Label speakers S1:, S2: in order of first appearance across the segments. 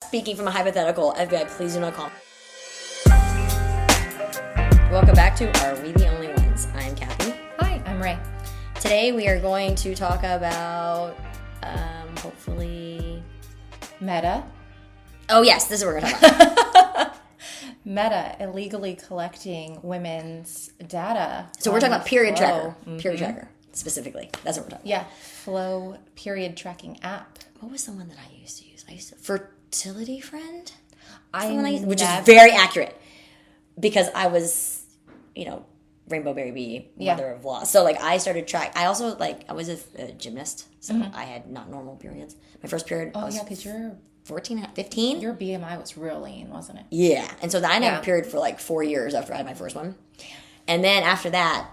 S1: Speaking from a hypothetical, FBI, please do not call. Welcome back to Are We the Only Ones? I'm Kathy.
S2: Hi, I'm Ray.
S1: Today we are going to talk about, hopefully...
S2: Meta.
S1: Oh yes, this is what we're going to talk about.
S2: Meta illegally collecting women's data.
S1: So we're talking about period
S2: Flow.
S1: tracker. Period tracker, specifically. That's what we're talking about.
S2: Yeah, Flow period tracking app.
S1: What was the one that I used to use? Fertility Friend?
S2: Which
S1: is very accurate. Because I was, Rainbow Berry Bee, mother of law. So, I started I also, I was a gymnast. So, I had not normal periods. My first period was
S2: because you're
S1: 15.
S2: Your BMI was real lean, wasn't it?
S1: Yeah. And so, I didn't have a period for, 4 years after I had my first one. And then after that,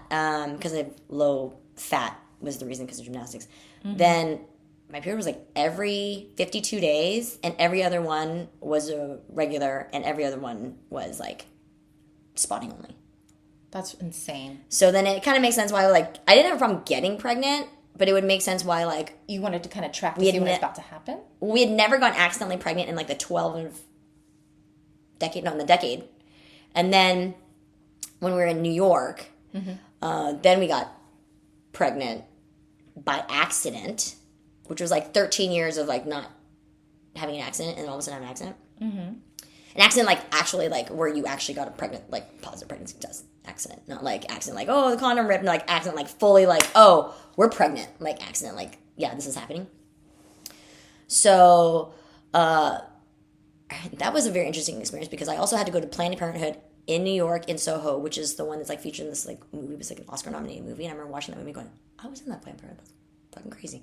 S1: because of low fat was the reason because of gymnastics, then my period was, every 52 days, and every other one was a regular, and every other one was, spotting only.
S2: That's insane.
S1: So then it kind of makes sense why, I didn't have a problem getting pregnant, but it would make sense why,
S2: you wanted to kind of track to see what was about to happen?
S1: We had never gone accidentally pregnant in, the decade. And then when we were in New York, then we got pregnant by accident, which was, 13 years of, not having an accident, and all of a sudden have an accident. Mm-hmm. An accident, actually, where you actually got a pregnant, positive pregnancy test accident. Not, accident, oh, the condom ripped. No, accident, fully, oh, we're pregnant. Accident, yeah, this is happening. So, that was a very interesting experience because I also had to go to Planned Parenthood in New York, in Soho, which is the one that's, featured in this, movie. It was, an Oscar-nominated movie, and I remember watching that movie going, I was in that Planned Parenthood. That's fucking crazy.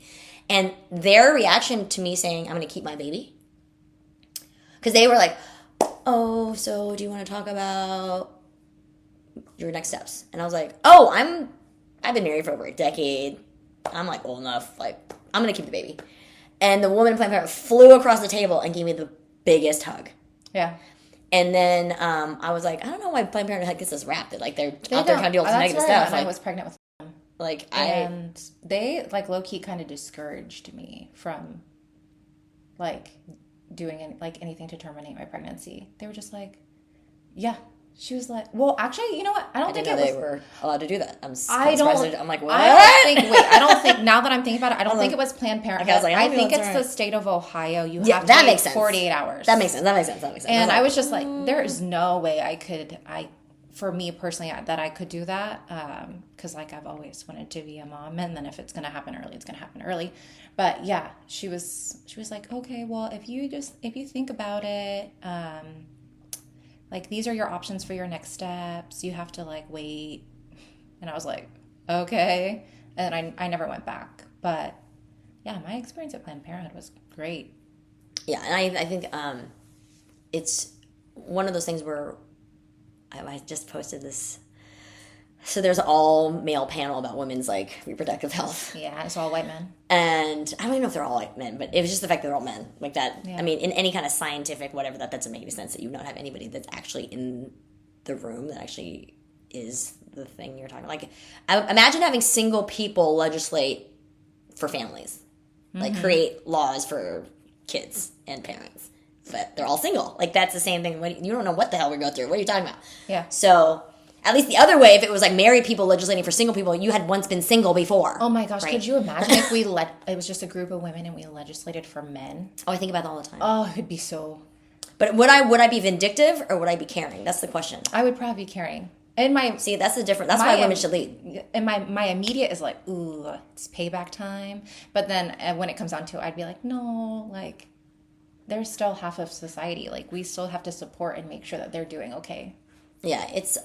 S1: And their reaction to me saying, I'm going to keep my baby, because they were oh, so do you want to talk about your next steps? And I was like, oh, I've been married for over a decade. I'm old enough. I'm going to keep the baby. And the woman in Planned Parenthood flew across the table and gave me the biggest hug.
S2: Yeah.
S1: And then I was I don't know why Planned Parenthood gets this rap that they're out there trying to do all this negative stuff.
S2: I was pregnant with them. And they low-key kind of discouraged me from doing anything to terminate my pregnancy. They were just yeah. She was well, actually, you know what? I don't think
S1: they were allowed to do that. I'm
S2: what?
S1: I
S2: don't think, now that I'm thinking about it, I don't think it was Planned Parenthood. I think it's the state of Ohio. You have to wait 48 hours.
S1: That makes sense.
S2: And I was just there is no way for me personally, that I could do that. Because I've always wanted to be a mom. And then if it's going to happen early, it's going to happen early. But yeah, she was okay, well, if you think about it, these are your options for your next steps. You have to wait. And I was okay. And I never went back. But yeah, my experience at Planned Parenthood was great.
S1: Yeah, and I think it's one of those things where I just posted this. So there's an all-male panel about women's, reproductive health.
S2: Yeah, it's all white men.
S1: And I don't even know if they're all white men, but it was just the fact that they're all men. That,
S2: yeah.
S1: I mean, in any kind of scientific whatever, that doesn't make any sense that you not have anybody that's actually in the room that actually is the thing you're talking about. Imagine having single people legislate for families. Create laws for kids and parents. But they're all single. That's the same thing. You don't know what the hell we go through. What are you talking about?
S2: Yeah.
S1: So... At least the other way, if it was married people legislating for single people, you had once been single before.
S2: Oh my gosh, right? Could you imagine if it was just a group of women and we legislated for men?
S1: Oh, I think about that all the time.
S2: Oh, it'd be so...
S1: But would I be vindictive or would I be caring? That's the question.
S2: I would probably be caring.
S1: See, that's the difference. That's why women should lead.
S2: And my immediate is ooh, it's payback time. But then when it comes down to it, I'd be no, there's still half of society. We still have to support and make sure that they're doing okay.
S1: Yeah, it's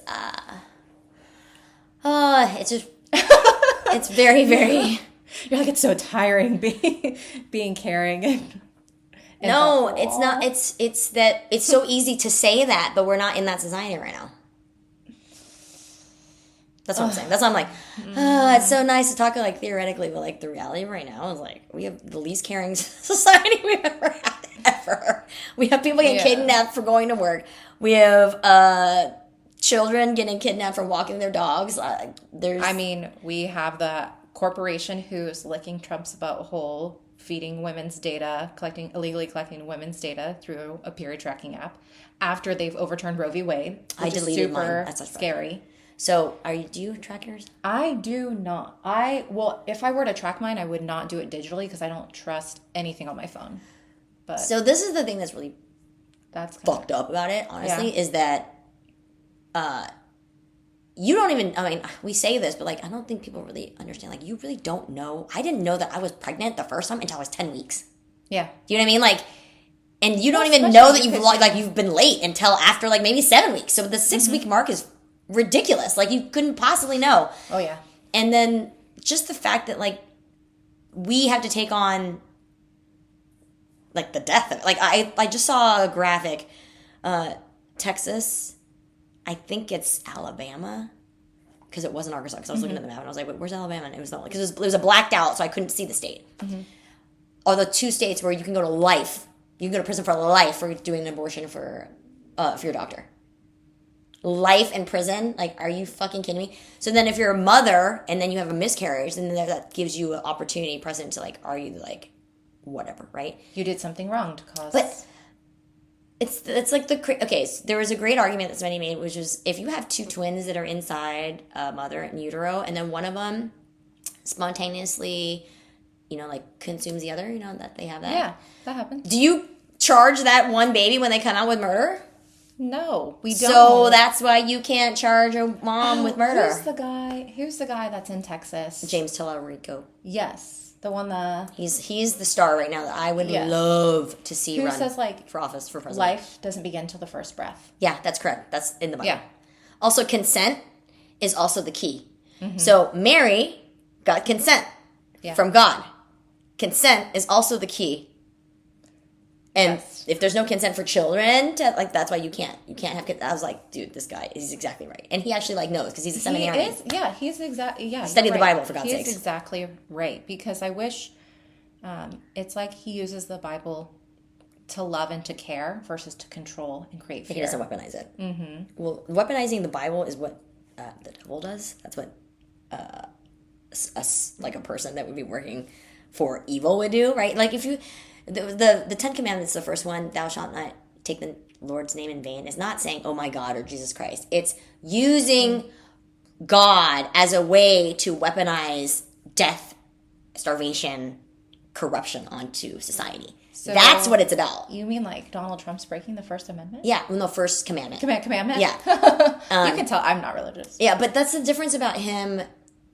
S1: just, it's very, very...
S2: You're it's so tiring being caring and
S1: no, helpful. It's not. It's that it's so easy to say that, but we're not in that society right now. That's what I'm saying. That's why I'm it's so nice to talk theoretically, but the reality right now is we have the least caring society we've ever had, ever. We have people getting kidnapped for going to work. We have children getting kidnapped for walking their dogs.
S2: We have the corporation who's licking Trump's butthole feeding women's data, illegally collecting women's data through a period tracking app after they've overturned Roe v. Wade.
S1: I deleted mine.
S2: Super
S1: That's
S2: scary.
S1: So, do you track yours?
S2: I do not. If I were to track mine, I would not do it digitally because I don't trust anything on my phone. But
S1: So this is the thing that's really fucked up about it, honestly, is that you don't even, I mean, we say this, but like, I don't think people really understand. Like, you really don't know. I didn't know that I was pregnant the first time until I was 10 weeks.
S2: Yeah.
S1: Do you know what I mean? Like, and you don't even know that you've been late until after like maybe 7 weeks. So the 6-week mark is ridiculous. Like, you couldn't possibly know.
S2: Oh, yeah.
S1: And then just the fact that like we have to take on like the death of it. Like, I just saw a graphic, Texas, I think it's Alabama, because it wasn't Arkansas, because I was looking at the map and I was like, wait, where's Alabama? And it was not, because it was a blacked out, so I couldn't see the state. Are the 2 states where you can go to life, you can go to prison for life for doing an abortion for your doctor. Life in prison? Like, are you fucking kidding me? So then if you're a mother and then you have a miscarriage, then that gives you an opportunity precedent to like, are you like, whatever, right?
S2: You did something wrong to cause...
S1: But it's like okay, so there was a great argument that somebody made, which was if you have 2 twins that are inside a mother in utero, and then one of them spontaneously, like consumes the other, that they have that.
S2: Yeah, that happens.
S1: Do you charge that one baby when they come out with murder?
S2: No, we don't.
S1: So that's why you can't charge a mom with murder.
S2: Who's the guy that's in Texas?
S1: James Tallarico.
S2: Yes. The one
S1: he's the star right now that I would love to see run
S2: says, like,
S1: for office for president.
S2: Life doesn't begin till the first breath.
S1: Yeah, that's correct. That's in the Bible.
S2: Yeah.
S1: Also, consent is also the key. So Mary got consent from God. Consent is also the key. And if there's no consent for children, that's why you can't have kids. I was like, dude, this guy is exactly right. And he actually knows because he's a seminarian.
S2: He's exactly,
S1: he studied the Bible, for God's sakes.
S2: He's exactly right, because I wish, it's like he uses the Bible to love and to care versus to control and create fear.
S1: He doesn't weaponize it. Well, weaponizing the Bible is what the devil does. That's what a person that would be working for evil would do, right? Like if you... The 10 Commandments, the first one, thou shalt not take the Lord's name in vain, is not saying, oh my God, or Jesus Christ. It's using God as a way to weaponize death, starvation, corruption onto society. So that's what it's about.
S2: You mean like Donald Trump's breaking the First Amendment?
S1: Yeah, well, no, First Commandment.
S2: Commandment?
S1: Yeah.
S2: You can tell I'm not religious.
S1: Yeah, but that's the difference about him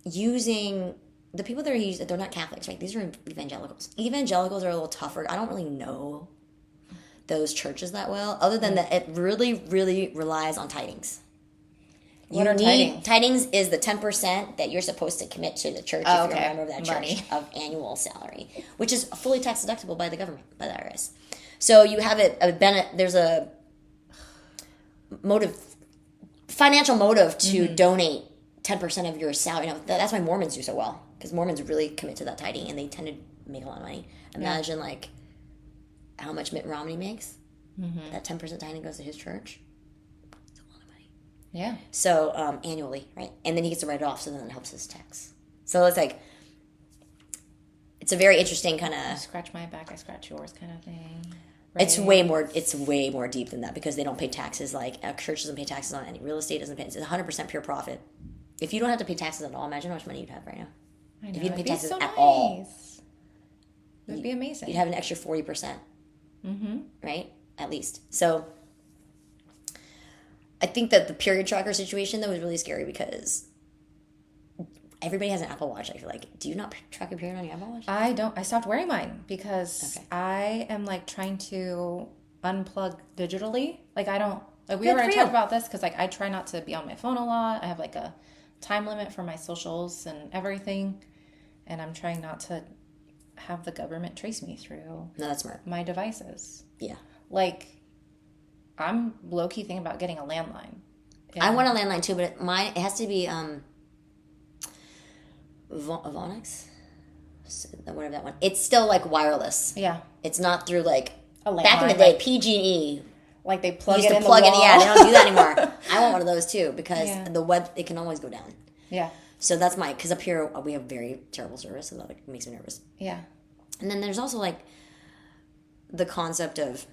S1: using... The people that are used, they're not Catholics, right? These are evangelicals. Evangelicals are a little tougher. I don't really know those churches that well, other than that it really, really relies on tithings.
S2: What are tithings?
S1: Tithings is the 10% that you're supposed to commit to the church if you're a member of that church of annual salary, which is fully tax deductible by the government, by the IRS. So you have there's a financial motive to donate 10% of your salary. That's why Mormons do so well. Because Mormons really commit to that tithing, and they tend to make a lot of money. Imagine, like, how much Mitt Romney makes. That 10% tithing goes to his church. It's a lot of money.
S2: Yeah.
S1: So, annually, right? And then he gets to write it off, so then it helps his tax. So it's like, it's a very interesting kind of...
S2: Scratch my back, I scratch yours kind of thing.
S1: Right? It's way more deep than that, because they don't pay taxes. Like, a church doesn't pay taxes on any real estate, doesn't pay... It's 100% pure profit. If you don't have to pay taxes at all, imagine how much money you'd have right now.
S2: I know,
S1: if you didn't pay taxes
S2: so
S1: at all,
S2: it would be amazing.
S1: You'd have an extra 40%, right? At least. So I think that the period tracker situation though was really scary because everybody has an Apple Watch. I feel like, do you not track your period on your Apple Watch?
S2: I don't. I stopped wearing mine because I am like trying to unplug digitally. Like I don't. Like we already talked about this because like I try not to be on my phone a lot. I have like a time limit for my socials and everything, and I'm trying not to have the government trace me through
S1: that's smart.
S2: My devices.
S1: Yeah.
S2: Like, I'm low-key thinking about getting a landline.
S1: I want a landline too, but it has to be Vonix? Whatever that one. It's still like wireless.
S2: Yeah.
S1: It's not through like,
S2: a landline,
S1: back in the day, PG&E.
S2: Like they plug
S1: used
S2: it
S1: to
S2: in
S1: plug
S2: the
S1: it.
S2: wall.
S1: Yeah, they don't do that anymore. I want one of those too because the web, it can always go down.
S2: Yeah.
S1: So that's because up here we have very terrible service, and that makes me nervous.
S2: Yeah.
S1: And then there's also like the concept of,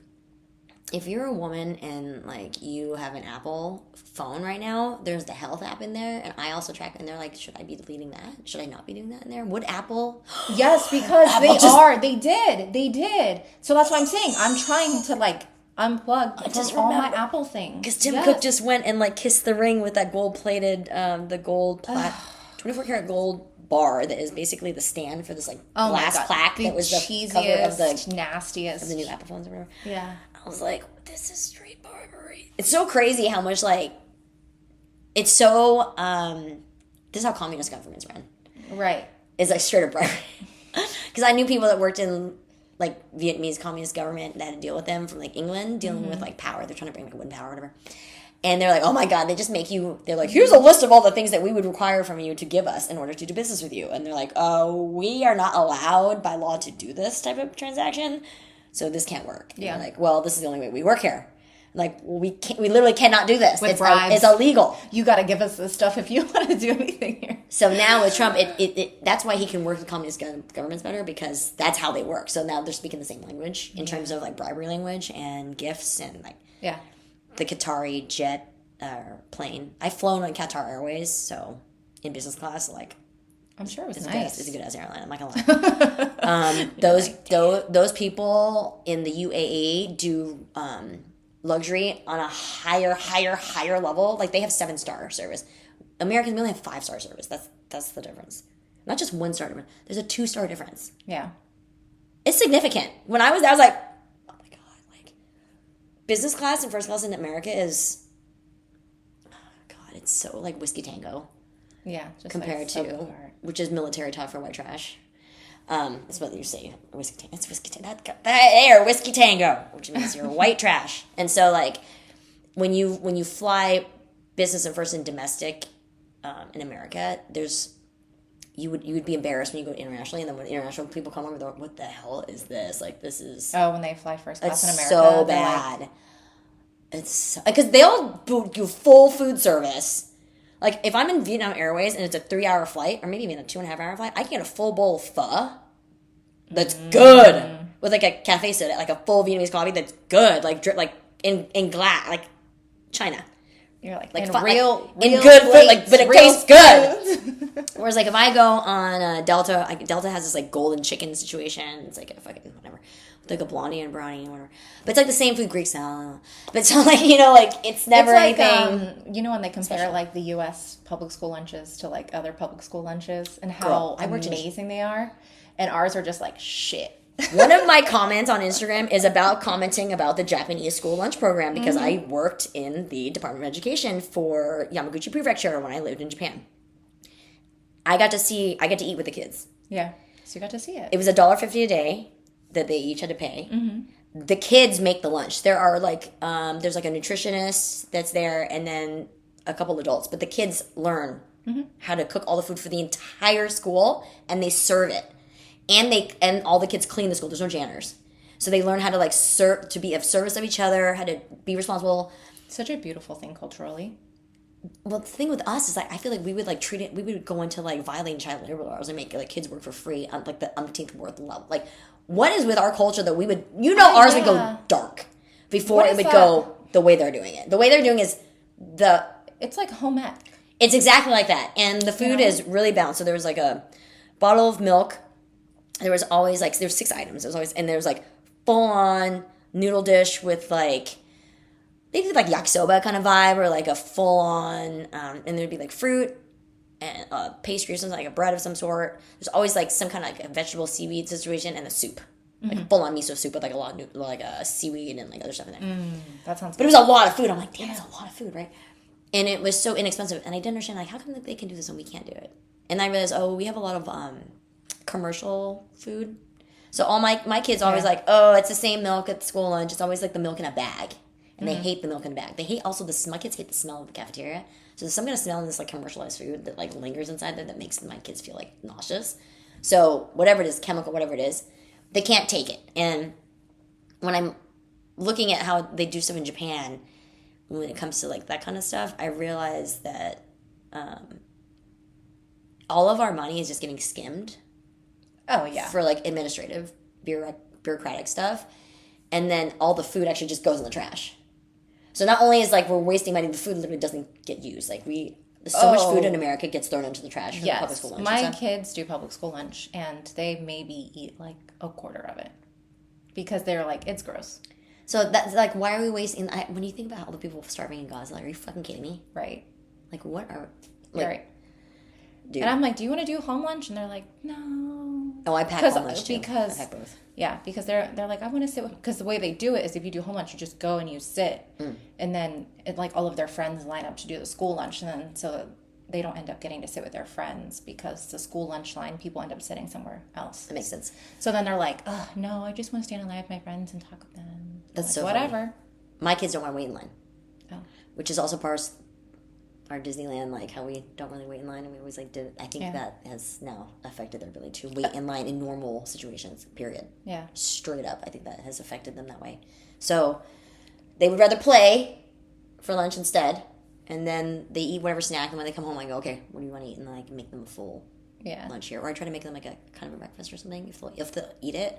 S1: if you're a woman and like you have an Apple phone right now, there's the health app in there, and I also track, and they're like, should I be deleting that? Should I not be doing that in there? Would Apple?
S2: Yes, because
S1: Apple
S2: they did. So that's what I'm saying. I'm trying to like unplug from all my Apple things.
S1: Because Tim Cook just went and like kissed the ring with that gold-plated, 24 karat gold bar that is basically the stand for this like glass plaque that was the
S2: cheesiest,
S1: cover of the
S2: nastiest
S1: of the new Apple phones or whatever.
S2: Yeah.
S1: I was like, this is straight barbarie. It's so crazy how much like it's so this is how communist governments run.
S2: Right.
S1: It's like straight up bribery. Because I knew people that worked in like Vietnamese communist government that had to deal with them from like England, dealing with like power. They're trying to bring like wind power or whatever. And they're like, oh my God, they just make you, they're like, here's a list of all the things that we would require from you to give us in order to do business with you. And they're like, oh, we are not allowed by law to do this type of transaction. So this can't work. And
S2: yeah.
S1: Like, well, this is the only way we work here. Like, well, we literally cannot do this.
S2: With bribes.
S1: It's illegal.
S2: You got to give us this stuff if you want to do anything here.
S1: So now with Trump, that's why he can work with communist governments better, because that's how they work. So now they're speaking the same language in terms of like bribery language and gifts and like the Qatari jet plane. I've flown on Qatar Airways, so in business class, like
S2: I'm sure it was
S1: nice. It's a good ass airline. I'm not gonna lie. Those people in the UAE do luxury on a higher level. Like they have 7-star service. Americans, we only have 5-star service. That's the difference. Not just 1-star difference. There's a 2-star difference.
S2: Yeah,
S1: it's significant. When I was there, I was like, oh my God, like business class and first class in America is, oh God, it's so like whiskey tango.
S2: Yeah, just
S1: compared
S2: like
S1: to which is military talk for white trash. That's what you say. Whiskey tango. It's whiskey tango. That whiskey tango, which means you're white trash. And so like when you fly business and first and domestic in America, you would be embarrassed when you go internationally, and then when international people come over, they're like, what the hell is this? Like this is
S2: when they fly first class in America,
S1: so bad. Like, it's because they'll do full food service. Like, if I'm in Vietnam Airways and it's a 3-hour flight, or maybe even a 2.5-hour flight, I can get a full bowl of pho that's good. With, like, a cafe soda, like a full Vietnamese coffee that's good. Like, drip, like, in glass, like, China.
S2: You're like
S1: in
S2: real
S1: good food, like, but it tastes good.
S2: Food.
S1: Whereas, like, if I go on Delta, Delta has this, like, golden chicken situation. It's like a fucking, whatever. Like a blondie and brownie and whatever. But it's like the same food, Greek style. But so like, like it's never
S2: it's like,
S1: anything.
S2: When they compare
S1: special.
S2: like the U.S. public school lunches to like other public school lunches and how amazing they are. And ours are just like shit.
S1: One of my comments on Instagram is about commenting about the Japanese school lunch program because I worked in the Department of Education for Yamaguchi Prefecture when I lived in Japan. I got to eat with the kids.
S2: Yeah. So you got to see it.
S1: It was $1.50 a day that they each had to pay. Mm-hmm. The kids make the lunch. There are like, there's like a nutritionist that's there and then a couple adults. But the kids learn how to cook all the food for the entire school and they serve it. And all the kids clean the school. There's no janitors. So they learn how to like serve, to be of service of each other, how to be responsible.
S2: Such a beautiful thing culturally.
S1: Well, the thing with us is like I feel like we would like treat it. We would go into like violating child labor laws and make like kids work for free on like the umpteenth worth level. Like, what is with our culture that we would? Ours would go dark before it would go the way they're doing it. The way they're doing is
S2: It's like home ec.
S1: It's exactly like that, and the food is really balanced. So there was like a bottle of milk. There was always like there's 6 items. There was like full on noodle dish with like. They did like yakisoba kind of vibe or like a full on, and there'd be like fruit and pastry or something, like a bread of some sort. There's always like some kind of like a vegetable seaweed situation and a soup. Like a full on miso soup with like a lot of like seaweed and like other stuff in there.
S2: That sounds
S1: But it was a lot of food. I'm like, damn, that's a lot of food, right? And it was so inexpensive. And I didn't understand, like, how come they can do this and we can't do it? And I realized, we have a lot of commercial food. So all my kids always like, it's the same milk at school lunch. It's always like the milk in a bag. And they hate the milk in the bag. They hate also my kids hate the smell of the cafeteria. So there's some kind of smell in this like commercialized food that like lingers inside there that makes my kids feel like nauseous. So whatever it is, chemical, whatever it is, they can't take it. And when I'm looking at how they do stuff in Japan, when it comes to like that kind of stuff, I realize that all of our money is just getting skimmed.
S2: Oh, yeah.
S1: for like administrative, bureaucratic stuff. And then all the food actually just goes in the trash. So not only is like we're wasting money, the food literally doesn't get used. Like so much food in America gets thrown into the trash for public school lunch.
S2: My kids do public school lunch, and they maybe eat like a quarter of it because they're like, it's gross.
S1: So that's like, why are we wasting? When you think about all the people starving in Gaza, like, are you fucking kidding me?
S2: Right.
S1: Like, what are
S2: like, right? Dude. And I'm like, do you want to do home lunch? And they're like, no.
S1: Oh, I pack home lunch too.
S2: Because
S1: I pack both.
S2: Yeah, because they're like, I want to sit with, because the way they do it is if you do home lunch, you just go and you sit, and then like all of their friends line up to do the school lunch, and then so they don't end up getting to sit with their friends because the school lunch line, people end up sitting somewhere else.
S1: That makes sense.
S2: So then they're like, oh, no, I just want to stand in line with my friends and talk with them.
S1: That's
S2: like,
S1: so
S2: whatever.
S1: Funny. My kids don't want to wait in line.
S2: Oh.
S1: Which is also part of our Disneyland, like how we don't really wait in line, and we always like did. I think that has now affected their ability to wait in line in normal situations. Period.
S2: Yeah.
S1: Straight up, I think that has affected them that way. So they would rather play for lunch instead, and then they eat whatever snack. And when they come home, I go, okay, what do you want to eat? And then I can make them a full lunch here, or I try to make them like a kind of a breakfast or something if they'll eat it,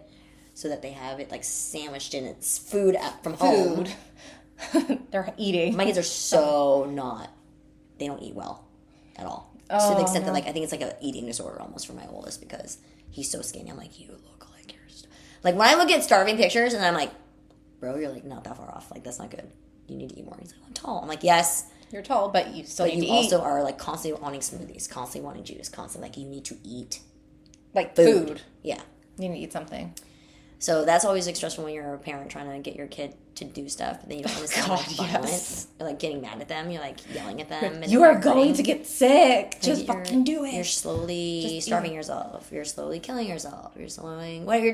S1: so that they have it like sandwiched in its food from home.
S2: They're eating.
S1: My kids are so not. They don't eat well at all.
S2: Oh,
S1: to the extent that, like, I think it's like an eating disorder almost for my oldest because he's so skinny. I'm like, you look like you're... Like, when I look at starving pictures and I'm like, bro, you're, like, not that far off. Like, that's not good. You need to eat more. He's like, I'm tall. I'm like, yes.
S2: You're tall, but you still need to eat.
S1: But you also are, like, constantly wanting smoothies, constantly wanting juice, constantly, like, you need to eat.
S2: Like, food.
S1: Yeah.
S2: You need to eat something.
S1: So that's always like stressful when you're a parent trying to get your kid to do stuff, but then you don't understand like violence. Yes. You're like getting mad at them. You're like yelling at them. And
S2: you are going to get sick. Just fucking do it.
S1: You're slowly starving yourself. You're slowly killing yourself. You're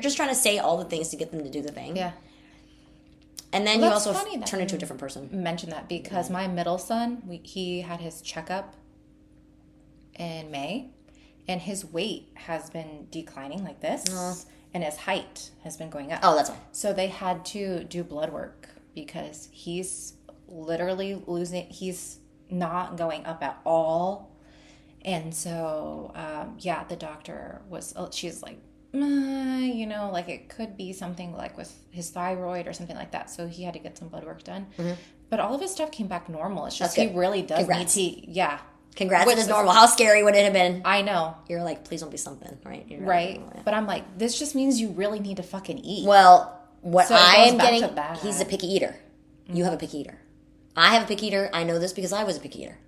S1: just trying to say all the things to get them to do the thing.
S2: Yeah.
S1: And then you also turn into a different person.
S2: Mention that because my middle son, he had his checkup in May, and his weight has been declining like this. And his height has been going up.
S1: Oh, that's why.
S2: So they had to do blood work because he's literally losing. He's not going up at all. And so, the doctor she's like, like it could be something like with his thyroid or something like that. So he had to get some blood work done. Mm-hmm. But all of his stuff came back normal. It's just he really does need to,
S1: Congrats, it is normal. How scary would it have been?
S2: I know.
S1: You're like, please don't be something, right?
S2: Right. But I'm like, this just means you really need to fucking eat.
S1: Well, what
S2: so
S1: I am getting, he's a picky eater. Mm-hmm. You have a picky eater. I have a picky eater. I know this because I was a picky eater.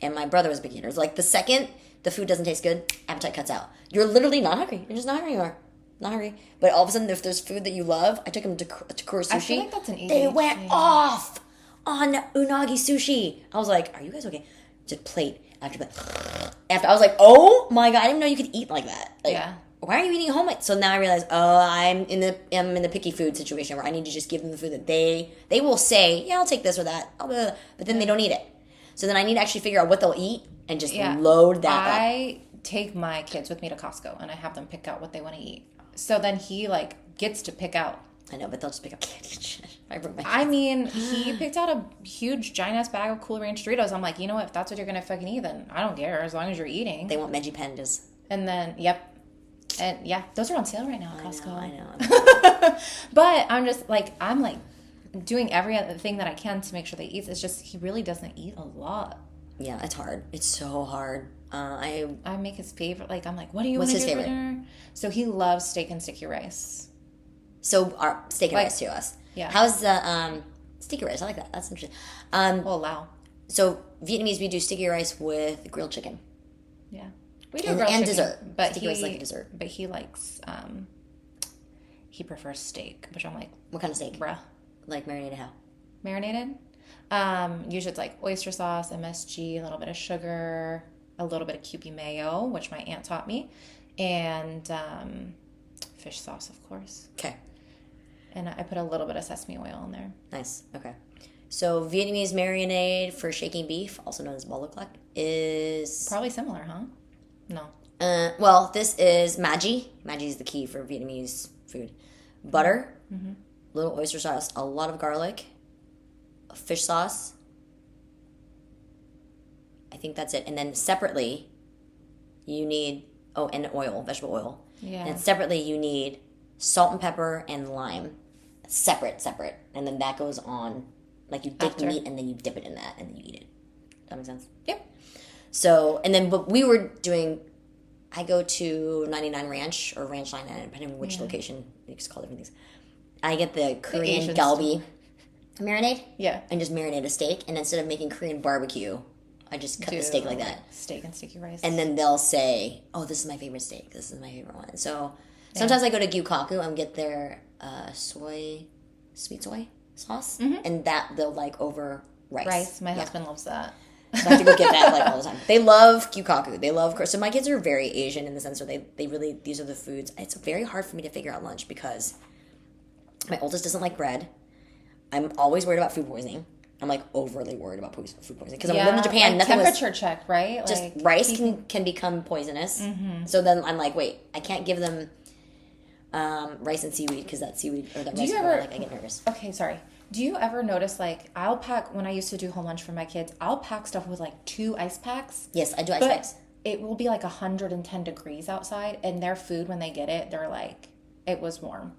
S1: And my brother was a picky eater. It's like the second the food doesn't taste good, appetite cuts out. You're literally not hungry. You're just not hungry anymore. Not hungry. But all of a sudden, if there's food that you love, I took him to Kura Sushi.
S2: I feel like that's an ADHD.
S1: They went off on unagi sushi. I was like, are you guys okay? Just plate. After I was like, oh my god, I didn't even know you could eat like that. Like, why are you eating homemade? So now I realize, I'm in the picky food situation where I need to just give them the food that they will say, yeah, I'll take this or that, but then they don't eat it. So then I need to actually figure out what they'll eat and just load that up.
S2: I take my kids with me to Costco and I have them pick out what they want to eat. So then he like gets to pick out.
S1: I know, but they'll just pick up candy and shit.
S2: I mean, he picked out a huge giant-ass bag of Cool Ranch Doritos. I'm like, you know what? If that's what you're going to fucking eat, then I don't care as long as you're eating.
S1: They want veggie pandas.
S2: And then, And those are on sale right now at Costco.
S1: I know.
S2: But I'm doing every other thing that I can to make sure they eat. It's just, he really doesn't eat a lot.
S1: Yeah, it's hard. It's so hard. I
S2: make his favorite, I'm like, what do you want to do for dinner? So he loves steak and sticky rice.
S1: So our steak and rice to us.
S2: Yeah.
S1: How's the sticky rice? I like that. That's interesting.
S2: Wow.
S1: So Vietnamese, we do sticky rice with grilled chicken.
S2: Yeah. We do grilled chicken.
S1: Dessert.
S2: But
S1: sticky rice like a dessert.
S2: But he likes, he prefers steak, which I'm like.
S1: What kind of steak?
S2: Bruh.
S1: Like marinated how?
S2: Marinated? Usually it's like oyster sauce, MSG, a little bit of sugar, a little bit of Kewpie mayo, which my aunt taught me, and fish sauce, of course.
S1: Okay.
S2: And I put a little bit of sesame oil in there.
S1: Nice. Okay. So Vietnamese marinade for shaking beef, also known as bò lô cluck, is...
S2: Probably similar, huh? No.
S1: Well, this is Maggi. Maggi is the key for Vietnamese food. Butter, little oyster sauce, a lot of garlic, fish sauce. I think that's it. And then separately, you need... Oh, and oil, vegetable oil.
S2: Yeah.
S1: And separately, you need salt and pepper and lime. Separate. And then that goes on, like you take the meat and then you dip it in that and then you eat it. Does that make sense?
S2: Yep.
S1: So, and then what we were doing, I go to 99 Ranch or Ranch 99, depending on which location. You just call different things. I get the Korean galbi marinade.
S2: Yeah.
S1: And just marinate a steak. And instead of making Korean barbecue, I just cut the steak like that.
S2: Steak and sticky rice.
S1: And then they'll say, oh, this is my favorite steak. This is my favorite one. So sometimes I go to Gyukaku and get their sweet soy sauce. And that they'll like over rice.
S2: My husband loves that.
S1: So I have to go get that like all the time. They love Gyukaku. They love, so my kids are very Asian in the sense where they really, these are the foods. It's very hard for me to figure out lunch because my oldest doesn't like bread. I'm always worried about food poisoning. I'm like overly worried about food poisoning because I'm living in Japan.
S2: Like
S1: nothing
S2: temperature check, right?
S1: Just
S2: like,
S1: rice can become poisonous. So then I'm like, wait, I can't give them rice and seaweed because that seaweed or that rice I get nervous.
S2: Okay, sorry. Do you ever notice, like, I'll pack, when I used to do home lunch for my kids, I'll pack stuff with, like, 2 ice packs.
S1: Yes, I do ice packs.
S2: It will be, like, 110 degrees outside, and their food, when they get it, they're like, it was warm.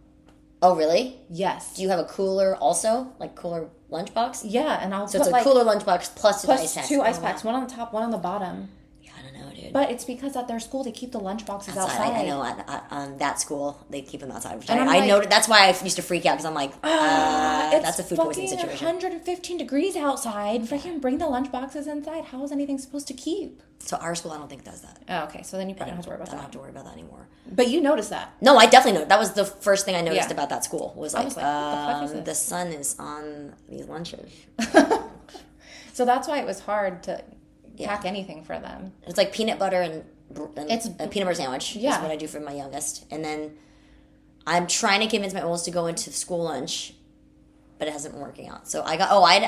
S1: Oh, really?
S2: Yes.
S1: Do you have a cooler also? Like, cooler lunchbox?
S2: Yeah, and I'll
S1: So
S2: put,
S1: it's a cooler lunchbox plus 2 ice packs.
S2: 2 ice packs, one on the top, one on the bottom.
S1: Yeah, I don't know, dude.
S2: But it's because at their school, they keep the lunchboxes outside.
S1: I know, at that school, they keep them outside. Which
S2: And
S1: I know, that's why I used to freak out because I'm like, that's a food poisoning
S2: It's
S1: situation.
S2: 115 degrees outside. Freaking bring the lunchboxes inside. How is anything supposed to keep?
S1: So our school, I don't think does that.
S2: Oh, okay. So then you probably don't have to worry about
S1: I don't
S2: that.
S1: have to worry about that anymore.
S2: But you noticed that.
S1: No, I definitely know. That was the first thing I noticed about that school. Was like,
S2: what the fuck is this?
S1: The sun is on these lunches.
S2: So that's why it was hard to pack anything for them.
S1: It's like peanut butter and
S2: It's
S1: a peanut butter sandwich.
S2: Yeah.
S1: Is what I do for my youngest. And then I'm trying to convince my oldest to go into school lunch, but it hasn't been working out. So I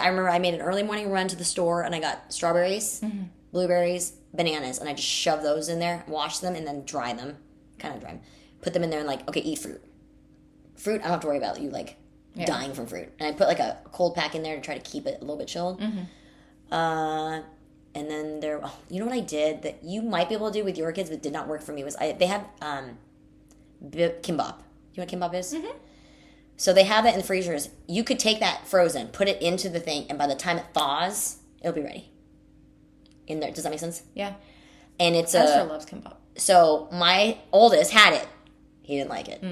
S1: remember I made an early morning run to the store and I got strawberries, blueberries, bananas, and I just shoved those in there, wash them, and then dry them. Kind of dry them. Put them in there and like, okay, eat fruit. Fruit, I don't have to worry about you like dying from fruit. And I put like a cold pack in there to try to keep it a little bit chilled. And then you know what I did that you might be able to do with your kids, but did not work for me was they have kimbap. You know what kimbap is? So they have that in the freezers. You could take that frozen, put it into the thing, and by the time it thaws, it'll be ready. In there, does that make sense?
S2: Yeah.
S1: And it's
S2: Esther loves kimbap.
S1: So my oldest had it. He didn't like it.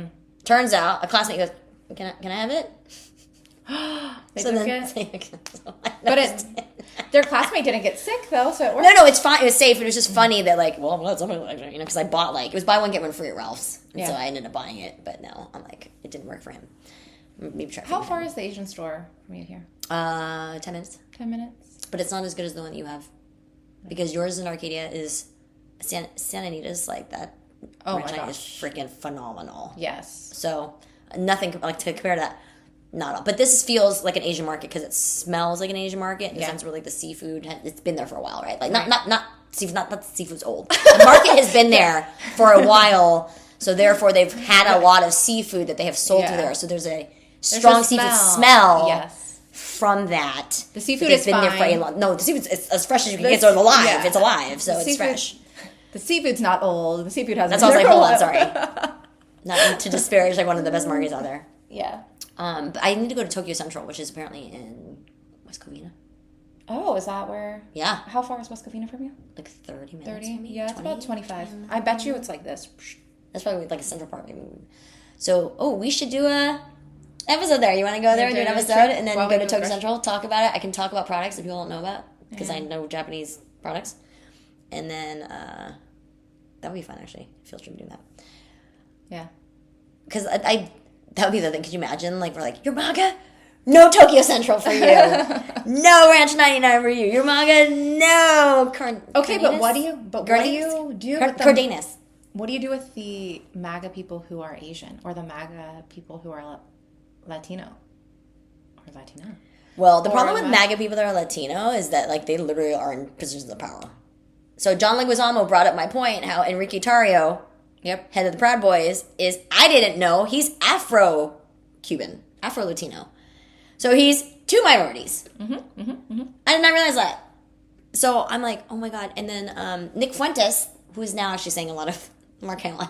S1: Turns out a classmate goes, "Can I have it?"
S2: They
S1: So
S2: took
S1: then,
S2: it. But their classmate didn't get sick though, so it worked.
S1: No, it's fine. It was safe. It was just funny that like, well, I'm glad somebody liked it, because I bought it was buy one get one free at Ralph's, and so I ended up buying it. But no, I'm like, it didn't work for him. Maybe try.
S2: How far is the Asian store from you here?
S1: 10 minutes.
S2: 10 minutes.
S1: But it's not as good as the one you have, because yours in Arcadia is Santa Anita's like that.
S2: Oh my
S1: restaurant
S2: gosh,
S1: is freaking phenomenal.
S2: Yes.
S1: So nothing like to compare to that. Not all. But this feels like an Asian market because it smells like an Asian market in the sense where like the seafood it's been there for a while, right? Like not seafood, not the seafood's old. The market has been there for a while, so therefore they've had a lot of seafood that they have sold through there. So there's a strong seafood smell.
S2: Yes.
S1: From that,
S2: the seafood
S1: has
S2: is
S1: been
S2: fine.
S1: there for a long. No, the seafood's it's as fresh as you can get. So it's alive. Yeah. It's alive. So it's fresh.
S2: The seafood's not old. The seafood hasn't.
S1: That's all I was like. Hold on, sorry. Not to disparage like one of the best markets out there.
S2: Yeah.
S1: But I need to go to Tokyo Central, which is apparently in West Covina.
S2: Oh, is that where?
S1: Yeah.
S2: How far is West Covina from you?
S1: Like 30 minutes.
S2: 30?
S1: Maybe?
S2: Yeah, it's about 25. I bet you it's like this.
S1: That's probably like a Central Park maybe. So, we should do a episode there. You want to go there and do an episode and then go to Tokyo Central, talk about it. I can talk about products that people don't know about because I know Japanese products. And then that would be fun, actually. Field trip doing that.
S2: Yeah.
S1: Because that would be the thing. Could you imagine? Like, we're like, your manga? No Tokyo Central for you. No Ranch 99 for you. Your manga? No.
S2: Okay, but what do you do with
S1: Cardenas.
S2: What do you do with the MAGA people who are Asian or the MAGA people who are Latino or Latina?
S1: Well, the problem with MAGA people that are Latino is that like they literally are in positions of power. So John Leguizamo brought up my point how Enrique Tarrio, head of the Proud Boys, is I didn't know he's Afro-Cuban, Afro-Latino. So he's two minorities. I did not realize that. So I'm like, oh my God. And then Nick Fuentes, who is now actually saying a lot of Mark Hamill.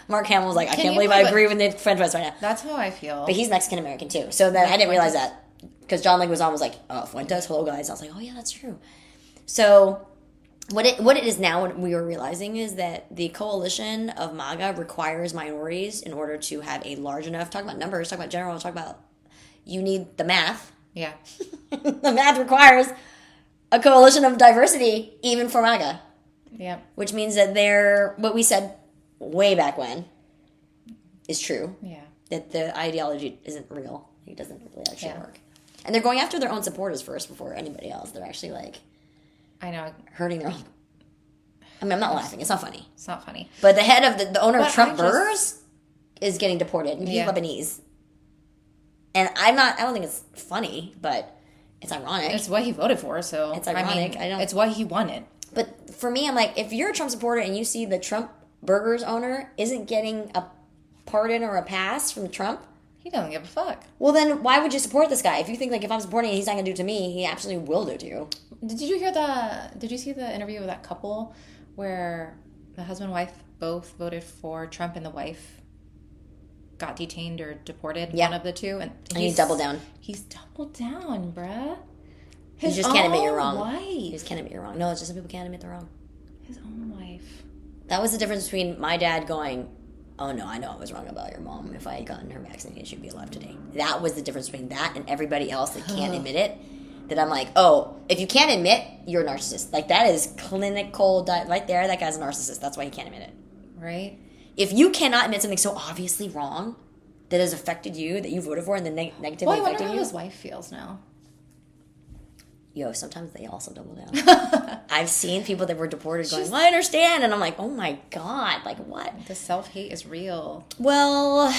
S1: Mark Hamill was like, I
S2: Can
S1: can't
S2: you
S1: believe I
S2: believe
S1: agree with the French press right now.
S2: That's how I feel.
S1: But he's Mexican American too. So then I didn't realize that because John Leguizamo was like, oh, Fuentes, hello guys. I was like, oh yeah, that's true. So what it is now, what we were realizing is that the coalition of MAGA requires minorities in order to have a large enough, talk about numbers, talk about general, talk about, you need the math.
S2: Yeah.
S1: The math requires a coalition of diversity, even for MAGA.
S2: Yeah.
S1: Which means that they're, what we said way back when is true.
S2: Yeah.
S1: That the ideology isn't real. It doesn't really actually work. And they're going after their own supporters first before anybody else. They're actually like,
S2: I know.
S1: hurting their own. I mean, I'm not laughing. It's not funny.
S2: It's not funny.
S1: But the head of the owner of
S2: But
S1: Trump Burgers is getting deported. And he's Lebanese. And I don't think it's funny, but it's ironic.
S2: It's what he voted for, so
S1: it's ironic.
S2: I mean, it's what he wanted.
S1: But for me, I'm like, if you're a Trump supporter and you see the Trump Burgers owner isn't getting a pardon or a pass from Trump,
S2: he doesn't give a fuck.
S1: well, then why would you support this guy? If you think like if I'm supporting it, he's not gonna do it to me, he absolutely will do it to you.
S2: Did you see the interview with that couple where the husband and wife both voted for Trump and the wife got detained or deported? One of the two, and
S1: he doubled down.
S2: He's doubled down, bruh.
S1: You just can't admit you're wrong.
S2: Wife.
S1: You just can't admit you're wrong. No, it's just some people can't admit they're wrong.
S2: His own wife.
S1: That was the difference between my dad going, oh no, I know I was wrong about your mom. If I had gotten her vaccinated, she'd be alive today. That was the difference between that and everybody else that can't admit it. That I'm like, oh, if you can't admit, you're a narcissist. Like, that is clinical, right there, that guy's a narcissist. That's why he can't admit it.
S2: Right?
S1: If you cannot admit something so obviously wrong that has affected you, that you voted for, and then negatively
S2: well, I
S1: affected
S2: wonder
S1: you.
S2: how his wife feels now.
S1: Yo, sometimes they also double down. I've seen people that were deported going, well, I understand. And I'm like, oh my God, like what?
S2: The self-hate is real.
S1: Well,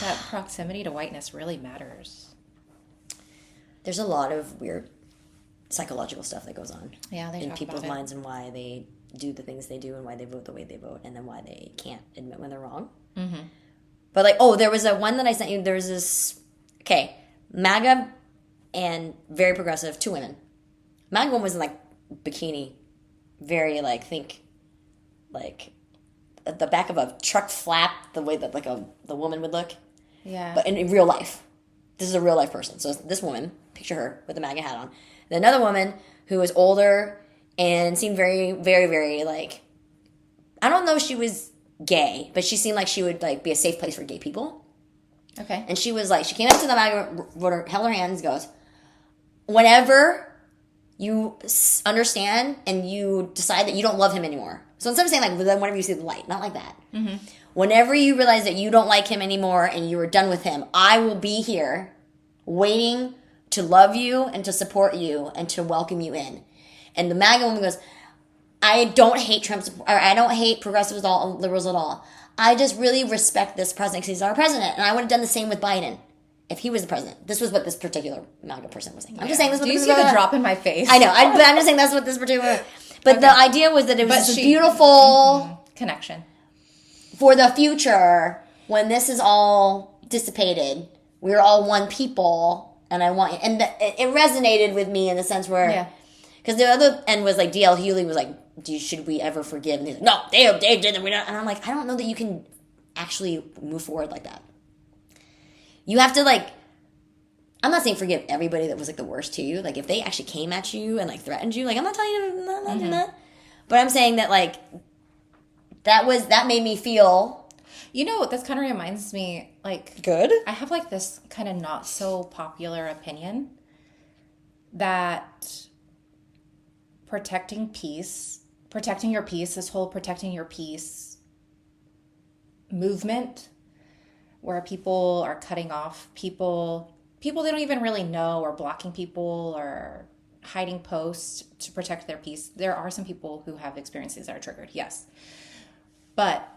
S2: that proximity to whiteness really matters.
S1: There's a lot of weird psychological stuff that goes on in people's minds and why they do the things they do and why they vote the way they vote and then why they can't admit when they're wrong. Mm-hmm. But like, oh, there was a one that I sent you. There's this, MAGA and very progressive, two women. MAGA one was in like bikini, very like, think like at the back of a truck flap, the way that like the woman would look.
S2: Yeah.
S1: But in real life. This is a real life person. So this woman, picture her with a MAGA hat on. And another woman who was older and seemed very, very, very like, I don't know if she was gay, but she seemed like she would like be a safe place for gay people.
S2: Okay.
S1: And she was like, she came up to the MAGA voter, held her hands, goes, whenever you understand and you decide that you don't love him anymore. So instead of saying like, whenever you see the light, not like that. Mm-hmm. Whenever you realize that you don't like him anymore and you are done with him, I will be here waiting to love you and to support you and to welcome you in. And the MAGA woman goes, I don't hate Trump, or I don't hate progressives at all, liberals at all. I just really respect this president because he's our president. And I would have done the same with Biden if he was the president. This was what this particular MAGA person was saying. I'm just saying this.
S2: Do you see the drop in my face?
S1: I know. but I'm just saying that's what this particular. But the idea was that it was this beautiful
S2: connection
S1: for the future when this is all dissipated. We're all one people, and I want. And it resonated with me in the sense where, because the other end was like D.L. Hewley was like, should we ever forgive? And he's like, no, they did it. We don't. And I'm like, I don't know that you can actually move forward like that. You have to like, I'm not saying forgive everybody that was like the worst to you. Like if they actually came at you and like threatened you, like I'm not telling you to not do that. But I'm saying that like, that made me feel.
S2: You know, this kind of reminds me like.
S1: Good? I
S2: have like this kind of not so popular opinion that protecting your peace, this whole protecting your peace movement where people are cutting off people they don't even really know, or blocking people or hiding posts to protect their peace. There are some people who have experiences that are triggered, yes. But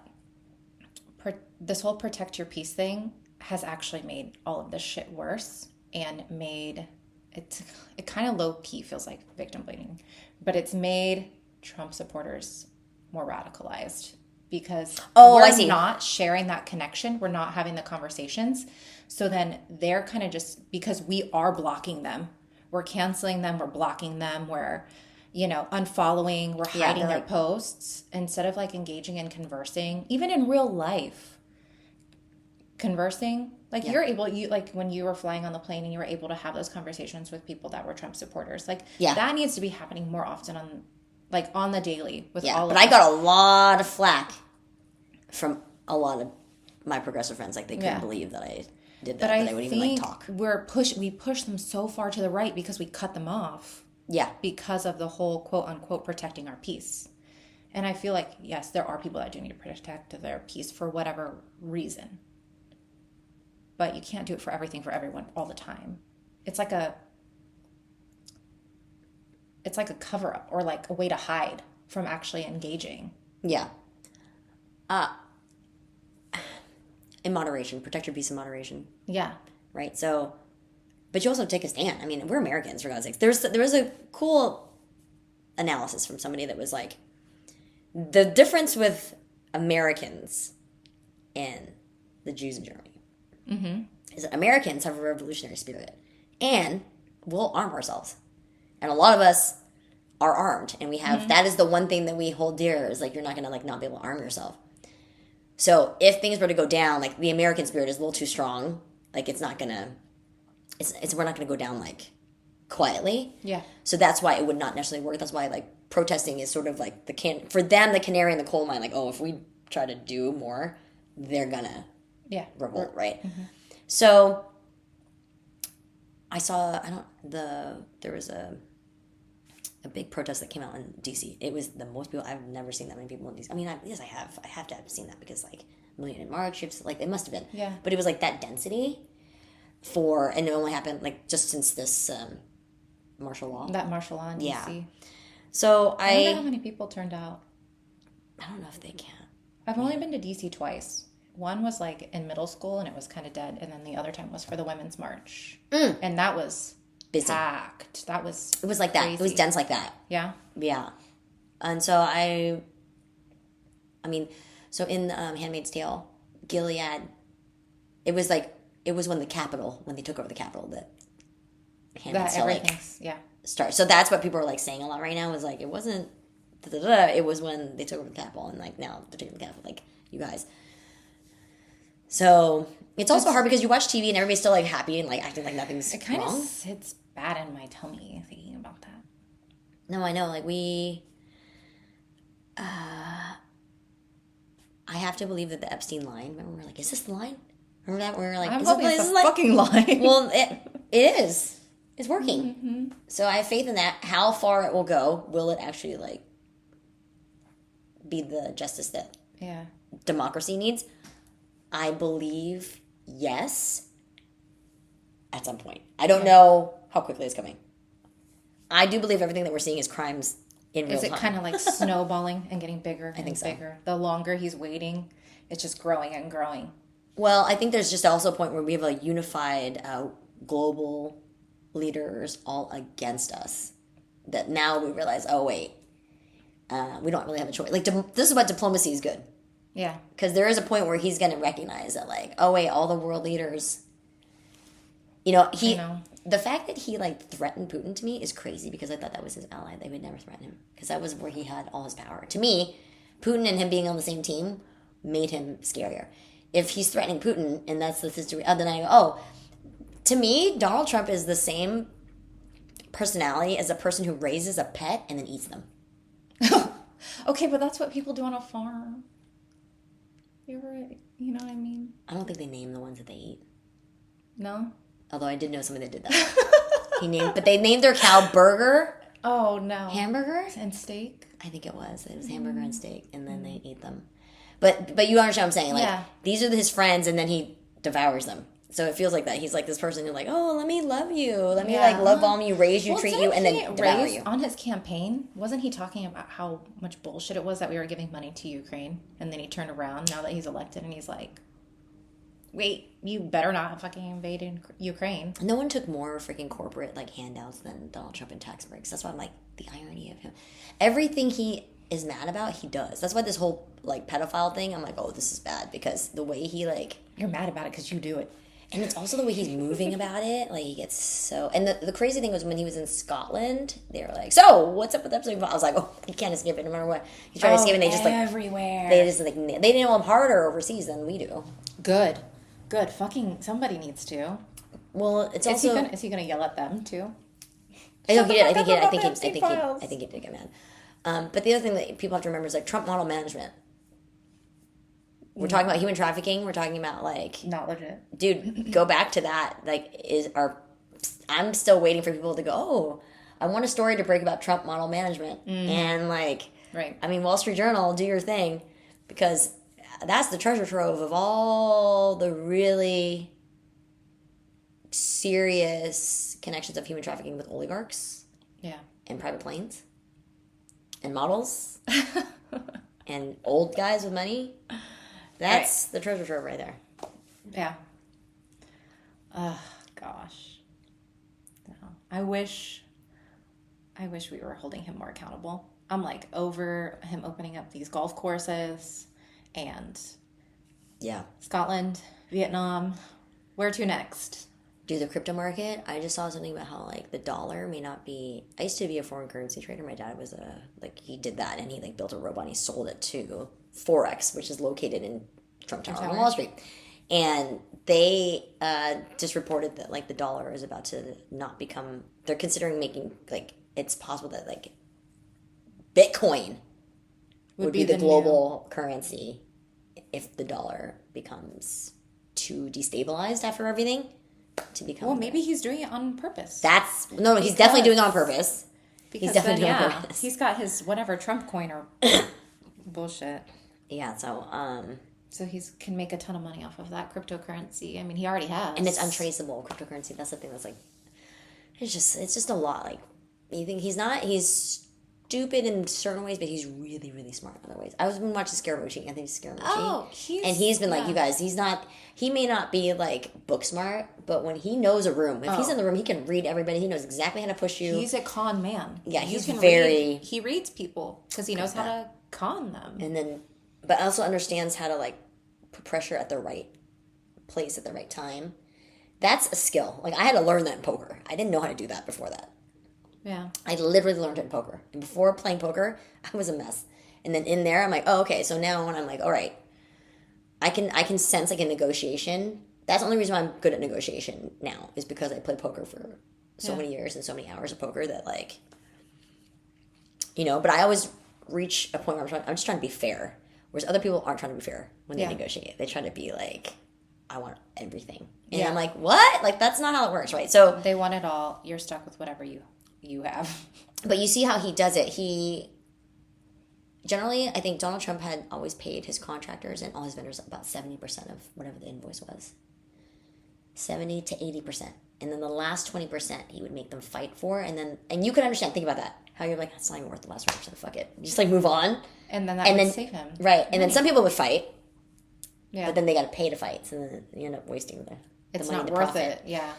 S2: this whole protect your peace thing has actually made all of this shit worse and made it kind of low-key feels like victim blaming, but it's made Trump supporters more radicalized because we're not sharing that connection. We're not having the conversations. So then they're kind of just, because we are blocking them, we're canceling them, we're blocking them, we're unfollowing or
S1: Yeah,
S2: hiding
S1: they're
S2: their
S1: like-
S2: posts instead of like engaging and conversing, even in real life. Conversing, like
S1: Yeah.
S2: you like when you were flying on the plane and you were able to have those conversations with people that were Trump supporters. Like
S1: Yeah.
S2: that needs to be happening more often on the daily with
S1: Yeah,
S2: all
S1: but
S2: of
S1: I
S2: us.
S1: got a lot of flack from a lot of my progressive friends. Like, they couldn't
S2: Yeah.
S1: believe that I did that,
S2: But
S1: that
S2: I
S1: I would even, like,
S2: think
S1: talk.
S2: we push them so far to the right because we cut them off
S1: Yeah.
S2: because of the whole quote unquote protecting our peace. And I feel like, yes, there are people that do need to protect their peace for whatever reason. But you can't do it for everything for everyone all the time. It's like a cover up or like a way to hide from actually engaging.
S1: Yeah. In moderation. Protect your peace in moderation.
S2: Yeah.
S1: Right? So, but you also take a stand. I mean, we're Americans, for God's sakes. There was a cool analysis from somebody that was like, the difference with Americans and the Jews in Germany is that Americans have a revolutionary spirit and we'll arm ourselves. And a lot of us are armed, and we have that is the one thing that we hold dear, is like, you're not gonna like not be able to arm yourself. So if things were to go down, like, the American spirit is a little too strong. Like, it's not gonna, we're not gonna go down like quietly.
S2: Yeah.
S1: So that's why it would not necessarily work. That's why like protesting is sort of like for them, the canary in the coal mine. Like, oh, if we try to do more, they're gonna
S2: Yeah.
S1: revolt, right? So I saw there was a big protest that came out in DC. It was the most people. I've never seen that many people in DC. I mean, yes, I have. I have to have seen that because like Million in March, like, it must have been.
S2: Yeah.
S1: But it was like that density and it only happened like just since this martial law.
S2: That martial law in
S1: Yeah.
S2: DC.
S1: So
S2: I wonder how many people turned out.
S1: I don't know if they can.
S2: I've only been to DC twice. One was like in middle school and it was kind of dead, and then the other time was for the Women's March, and that was
S1: Busy.
S2: packed. That was
S1: It was like that. It was
S2: crazy.
S1: dense like that.
S2: Yeah.
S1: Yeah. And so I mean, so in Handmaid's Tale, Gilead, it was when they took over the Capitol, that Handmaid's
S2: That
S1: Tale like
S2: everything's
S1: started. So that's what people are like saying a lot right now, is like, it wasn't it was when they took over the Capitol, and like now they're taking the Capitol, like, you guys. So it's also hard because you watch TV and everybody's still like happy and like acting like nothing's
S2: It kind
S1: wrong.
S2: of sits bad in my tummy thinking about that.
S1: No, I know. Like, I have to believe that the Epstein line. Remember, we were like, "Is this the line?" Remember that? We were like,
S2: I'm
S1: "Is
S2: hoping
S1: this
S2: it's a
S1: line?"
S2: fucking line.
S1: Well, it is. It's working. So I have faith in that. How far it will go? Will it actually like be the justice that
S2: Yeah.
S1: democracy needs? I believe yes. At some point, I don't know how quickly it's coming. I do believe everything that we're seeing is crimes in real
S2: Is it
S1: time.
S2: kind of like snowballing and getting bigger and
S1: think so.
S2: bigger? The longer he's waiting, it's just growing and growing.
S1: Well, I think there's just also a point where we have a unified global leaders all against us. That now we realize, oh wait, we don't really have a choice. Like, this is what diplomacy is good,
S2: Yeah.
S1: because there is a point where he's going to recognize that, like, oh wait, all the world leaders. You know,
S2: I know.
S1: the fact that he like threatened Putin to me is crazy, because I thought that was his ally. They would never threaten him, because that was where he had all his power. To me, Putin and him being on the same team made him scarier. If he's threatening Putin and that's the history, then I go, oh, to me, Donald Trump is the same personality as a person who raises a pet and then eats them.
S2: Okay, but that's what people do on a farm. You're right. You know what I mean?
S1: I don't think they name the ones that they eat.
S2: No?
S1: Although I did know somebody that did that. But they named their cow Burger,
S2: Oh, no.
S1: Hamburger.
S2: And steak?
S1: I think it was hamburger and steak, and then they ate them. But you understand what I'm saying? Like,
S2: Yeah.
S1: these are his friends, and then he devours them. So it feels like that. He's like this person who's like, oh, let me love you. Let me like love bomb you, raise you, treat you, and then devour you.
S2: On his campaign, wasn't he talking about how much bullshit it was that we were giving money to Ukraine? And then he turned around now that he's elected and he's like, wait, you better not fucking invade Ukraine.
S1: No one took more freaking corporate like handouts than Donald Trump in tax breaks. That's why I'm like, the irony of him. Everything he is mad about, he does. That's why this whole like pedophile thing, I'm like, oh, this is bad, because the way he like,
S2: You're mad about it because you do it.
S1: And it's also the way he's moving about it. Like, he gets so... And the crazy thing was when he was in Scotland, they were like, so, what's up with episode 5? I was like, oh, he can't escape it no matter what. He's trying to escape, and they just, like...
S2: everywhere.
S1: They just, like... They didn't know him harder overseas than we do.
S2: Good. Fucking somebody needs to.
S1: Well, it's also...
S2: Is he gonna yell at them, too?
S1: I know he did. I think he did get mad. But the other thing that people have to remember is, like, Trump model management. We're talking about human trafficking. We're talking about, like...
S2: Not legit.
S1: Dude, go back to that. Like, I'm still waiting for people to go, oh, I want a story to break about Trump model management. And, like...
S2: Right.
S1: I mean, Wall Street Journal, do your thing. Because that's the treasure trove of all the really serious connections of human trafficking with oligarchs.
S2: Yeah.
S1: And private planes. And models. And old guys with money. That's the treasure trove right there.
S2: Yeah. Oh, gosh. No. I wish we were holding him more accountable. I'm like over him opening up these golf courses and Scotland, Vietnam. Where to next?
S1: Do the crypto market. I just saw something about how, like, the dollar may not be... I used to be a foreign currency trader. My dad was he did that, and he, like, built a robot and he sold it to Forex, which is located in Trump Tower on Wall Street. And they just reported that, like, the dollar is about to not become... They're considering making, like, it's possible that, like, Bitcoin would be the global currency if the dollar becomes too destabilized after everything to become...
S2: Well, maybe he's doing it on purpose.
S1: He's definitely doing it on purpose.
S2: He's definitely doing it on purpose. He's got his whatever Trump coin or bullshit.
S1: Yeah,
S2: so he can make a ton of money off of that cryptocurrency. I mean, he already has.
S1: And it's untraceable cryptocurrency. That's the thing that's, like, it's just a lot. Like, you think he's stupid in certain ways, but he's really, really smart in other ways. I was been watching Scaramucci. I think it's Scaramucci.
S2: Oh,
S1: he's been like, you guys, he may not be, like, book smart, but when he knows a room, if he's in the room, he can read everybody. He knows exactly how to push you.
S2: He's a con man.
S1: Yeah, he
S2: reads people because he knows how to con them.
S1: But also understands how to, like, put pressure at the right place at the right time. That's a skill. Like, I had to learn that in poker. I didn't know how to do that before that.
S2: Yeah.
S1: I literally learned it in poker. And before playing poker, I was a mess. And then in there, I'm like, oh, okay. So now when I'm like, all right, I can sense, like, a negotiation. That's the only reason why I'm good at negotiation now is because I played poker for so many years and so many hours of poker that, like, you know, but I always reach a point where I'm just trying to be fair. Whereas other people aren't trying to be fair when they negotiate. They try to be like, I want everything. And I'm like, what? Like, that's not how it works, right? So
S2: they want it all. You're stuck with whatever you have.
S1: But you see how he does it. Generally, I think Donald Trump had always paid his contractors and all his vendors about 70% of whatever the invoice was. 70 to 80%. And then the last 20% he would make them fight for. And you can understand, think about that. How you're like, that's not even worth the last 20%, fuck it. Just, like, move on.
S2: And then that would save him.
S1: Right. And then some people would fight.
S2: Yeah.
S1: But then they got to pay to fight. So then you end up wasting the money.
S2: It's not worth it. Yeah.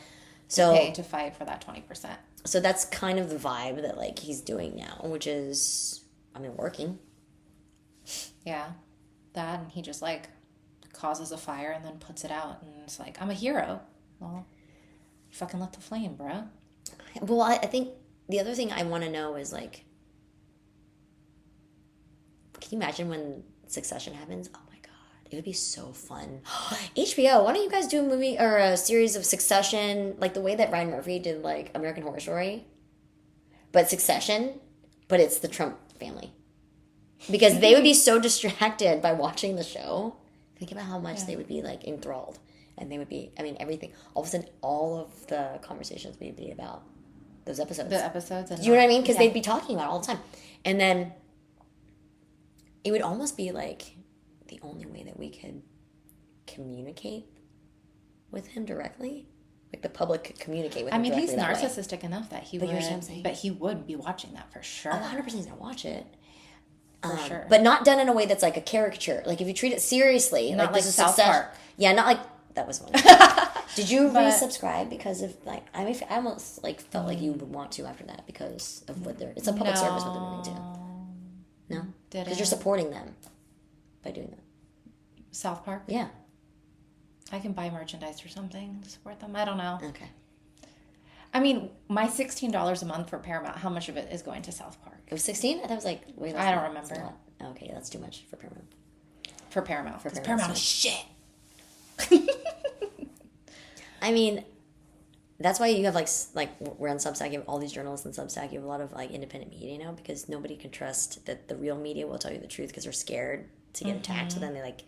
S1: So
S2: pay to fight for that 20%.
S1: So that's kind of the vibe that, like, he's doing now, which is, I mean, working.
S2: Yeah. That, and he just, like, causes a fire and then puts it out. And it's like, I'm a hero. Well, you fucking let the flame, bruh.
S1: Well, I think the other thing I want to know is, like, can you imagine when Succession happens? Oh my God, it would be so fun. HBO, why don't you guys do a movie or a series of Succession, like the way that Ryan Murphy did, like, American Horror Story, but Succession, but it's the Trump family, because they would be so distracted by watching the show. Think about how much they would be, like, enthralled, and they would be. I mean, everything. All of a sudden, all of the conversations would be about those episodes.
S2: The episodes.
S1: Do you know what I mean? Because they'd be talking about it all the time, and then it would almost be like the only way that we could communicate with him directly. Like, the public could communicate with him directly.
S2: I mean, he's narcissistic enough that he would. But he would be watching that for sure.
S1: 100% he's going to watch it.
S2: For sure.
S1: But not done in a way that's like a caricature. Like, if you treat it seriously.
S2: Not like South Park.
S1: Yeah, not like... That was one. Did you resubscribe because of, like... I mean, I almost, like, felt like you would want to after that because of what they're... It's a public service what they're moving to. No? Because you're supporting them by doing that.
S2: South Park?
S1: Yeah.
S2: I can buy merchandise or something to support them. I don't know.
S1: Okay.
S2: I mean, my $16 a month for Paramount, how much of it is going to South Park?
S1: It was 16? I thought it was like way less.
S2: I don't remember.
S1: That's a lot. Okay, that's too much for Paramount.
S2: For Paramount. Because
S1: Paramount,
S2: Paramount is shit.
S1: I mean, that's why you have like we're on Substack. You have all these journalists on Substack. You have a lot of like independent media now because nobody can trust that the real media will tell you the truth because they're scared to get attacked. So then they like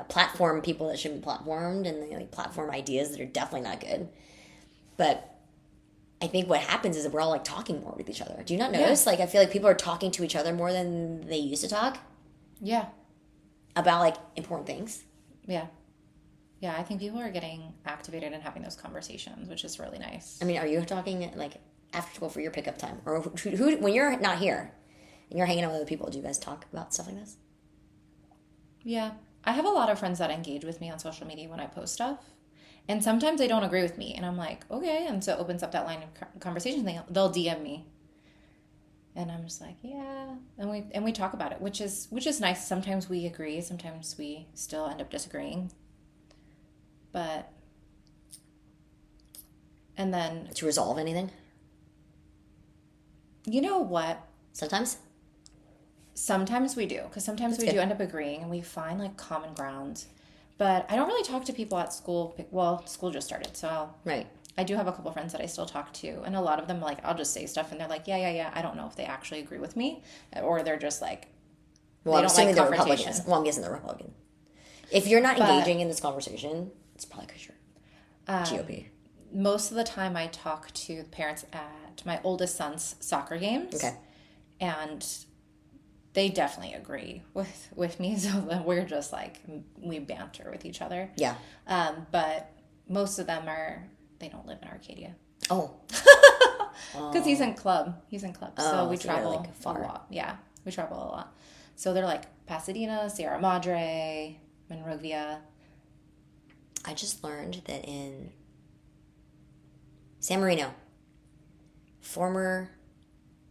S1: platform people that shouldn't be platformed, and they like platform ideas that are definitely not good. But I think what happens is that we're all like talking more with each other. Do you not notice? Yeah. Like I feel like people are talking to each other more than they used to talk.
S2: Yeah.
S1: About like important things.
S2: Yeah. Yeah, I think people are getting activated and having those conversations, which is really nice.
S1: I mean, are you talking like after school for your pickup time, or who when you're not here and you're hanging out with other people? Do you guys talk about stuff like this?
S2: Yeah, I have a lot of friends that engage with me on social media when I post stuff, and sometimes they don't agree with me, and I'm like, okay, and so it opens up that line of conversation. They'll DM me, and I'm just like, yeah, and we talk about it, which is nice. Sometimes we agree, sometimes we still end up disagreeing. But, and then...
S1: To resolve anything?
S2: You know what?
S1: Sometimes?
S2: Sometimes we do. Because sometimes we do end up agreeing and we find, like, common ground. But I don't really talk to people at school. Well, school just started, so...
S1: Right.
S2: I do have a couple friends that I still talk to. And a lot of them, like, I'll just say stuff and they're like, yeah. I don't know if they actually agree with me. Or they're just like...
S1: Well, I'm assuming they're Republicans. Well, I'm guessing they're Republican. If you're not engaging in this conversation... It's probably because you're GOP.
S2: Most of the time I talk to parents at my oldest son's soccer games.
S1: Okay.
S2: And they definitely agree with me. So we're just like, we banter with each other.
S1: Yeah.
S2: But most of them they don't live in Arcadia.
S1: Oh.
S2: Because he's in club. So we travel
S1: like far.
S2: a lot. Yeah, we travel a lot. So they're like Pasadena, Sierra Madre, Monrovia.
S1: I just learned that in San Marino, former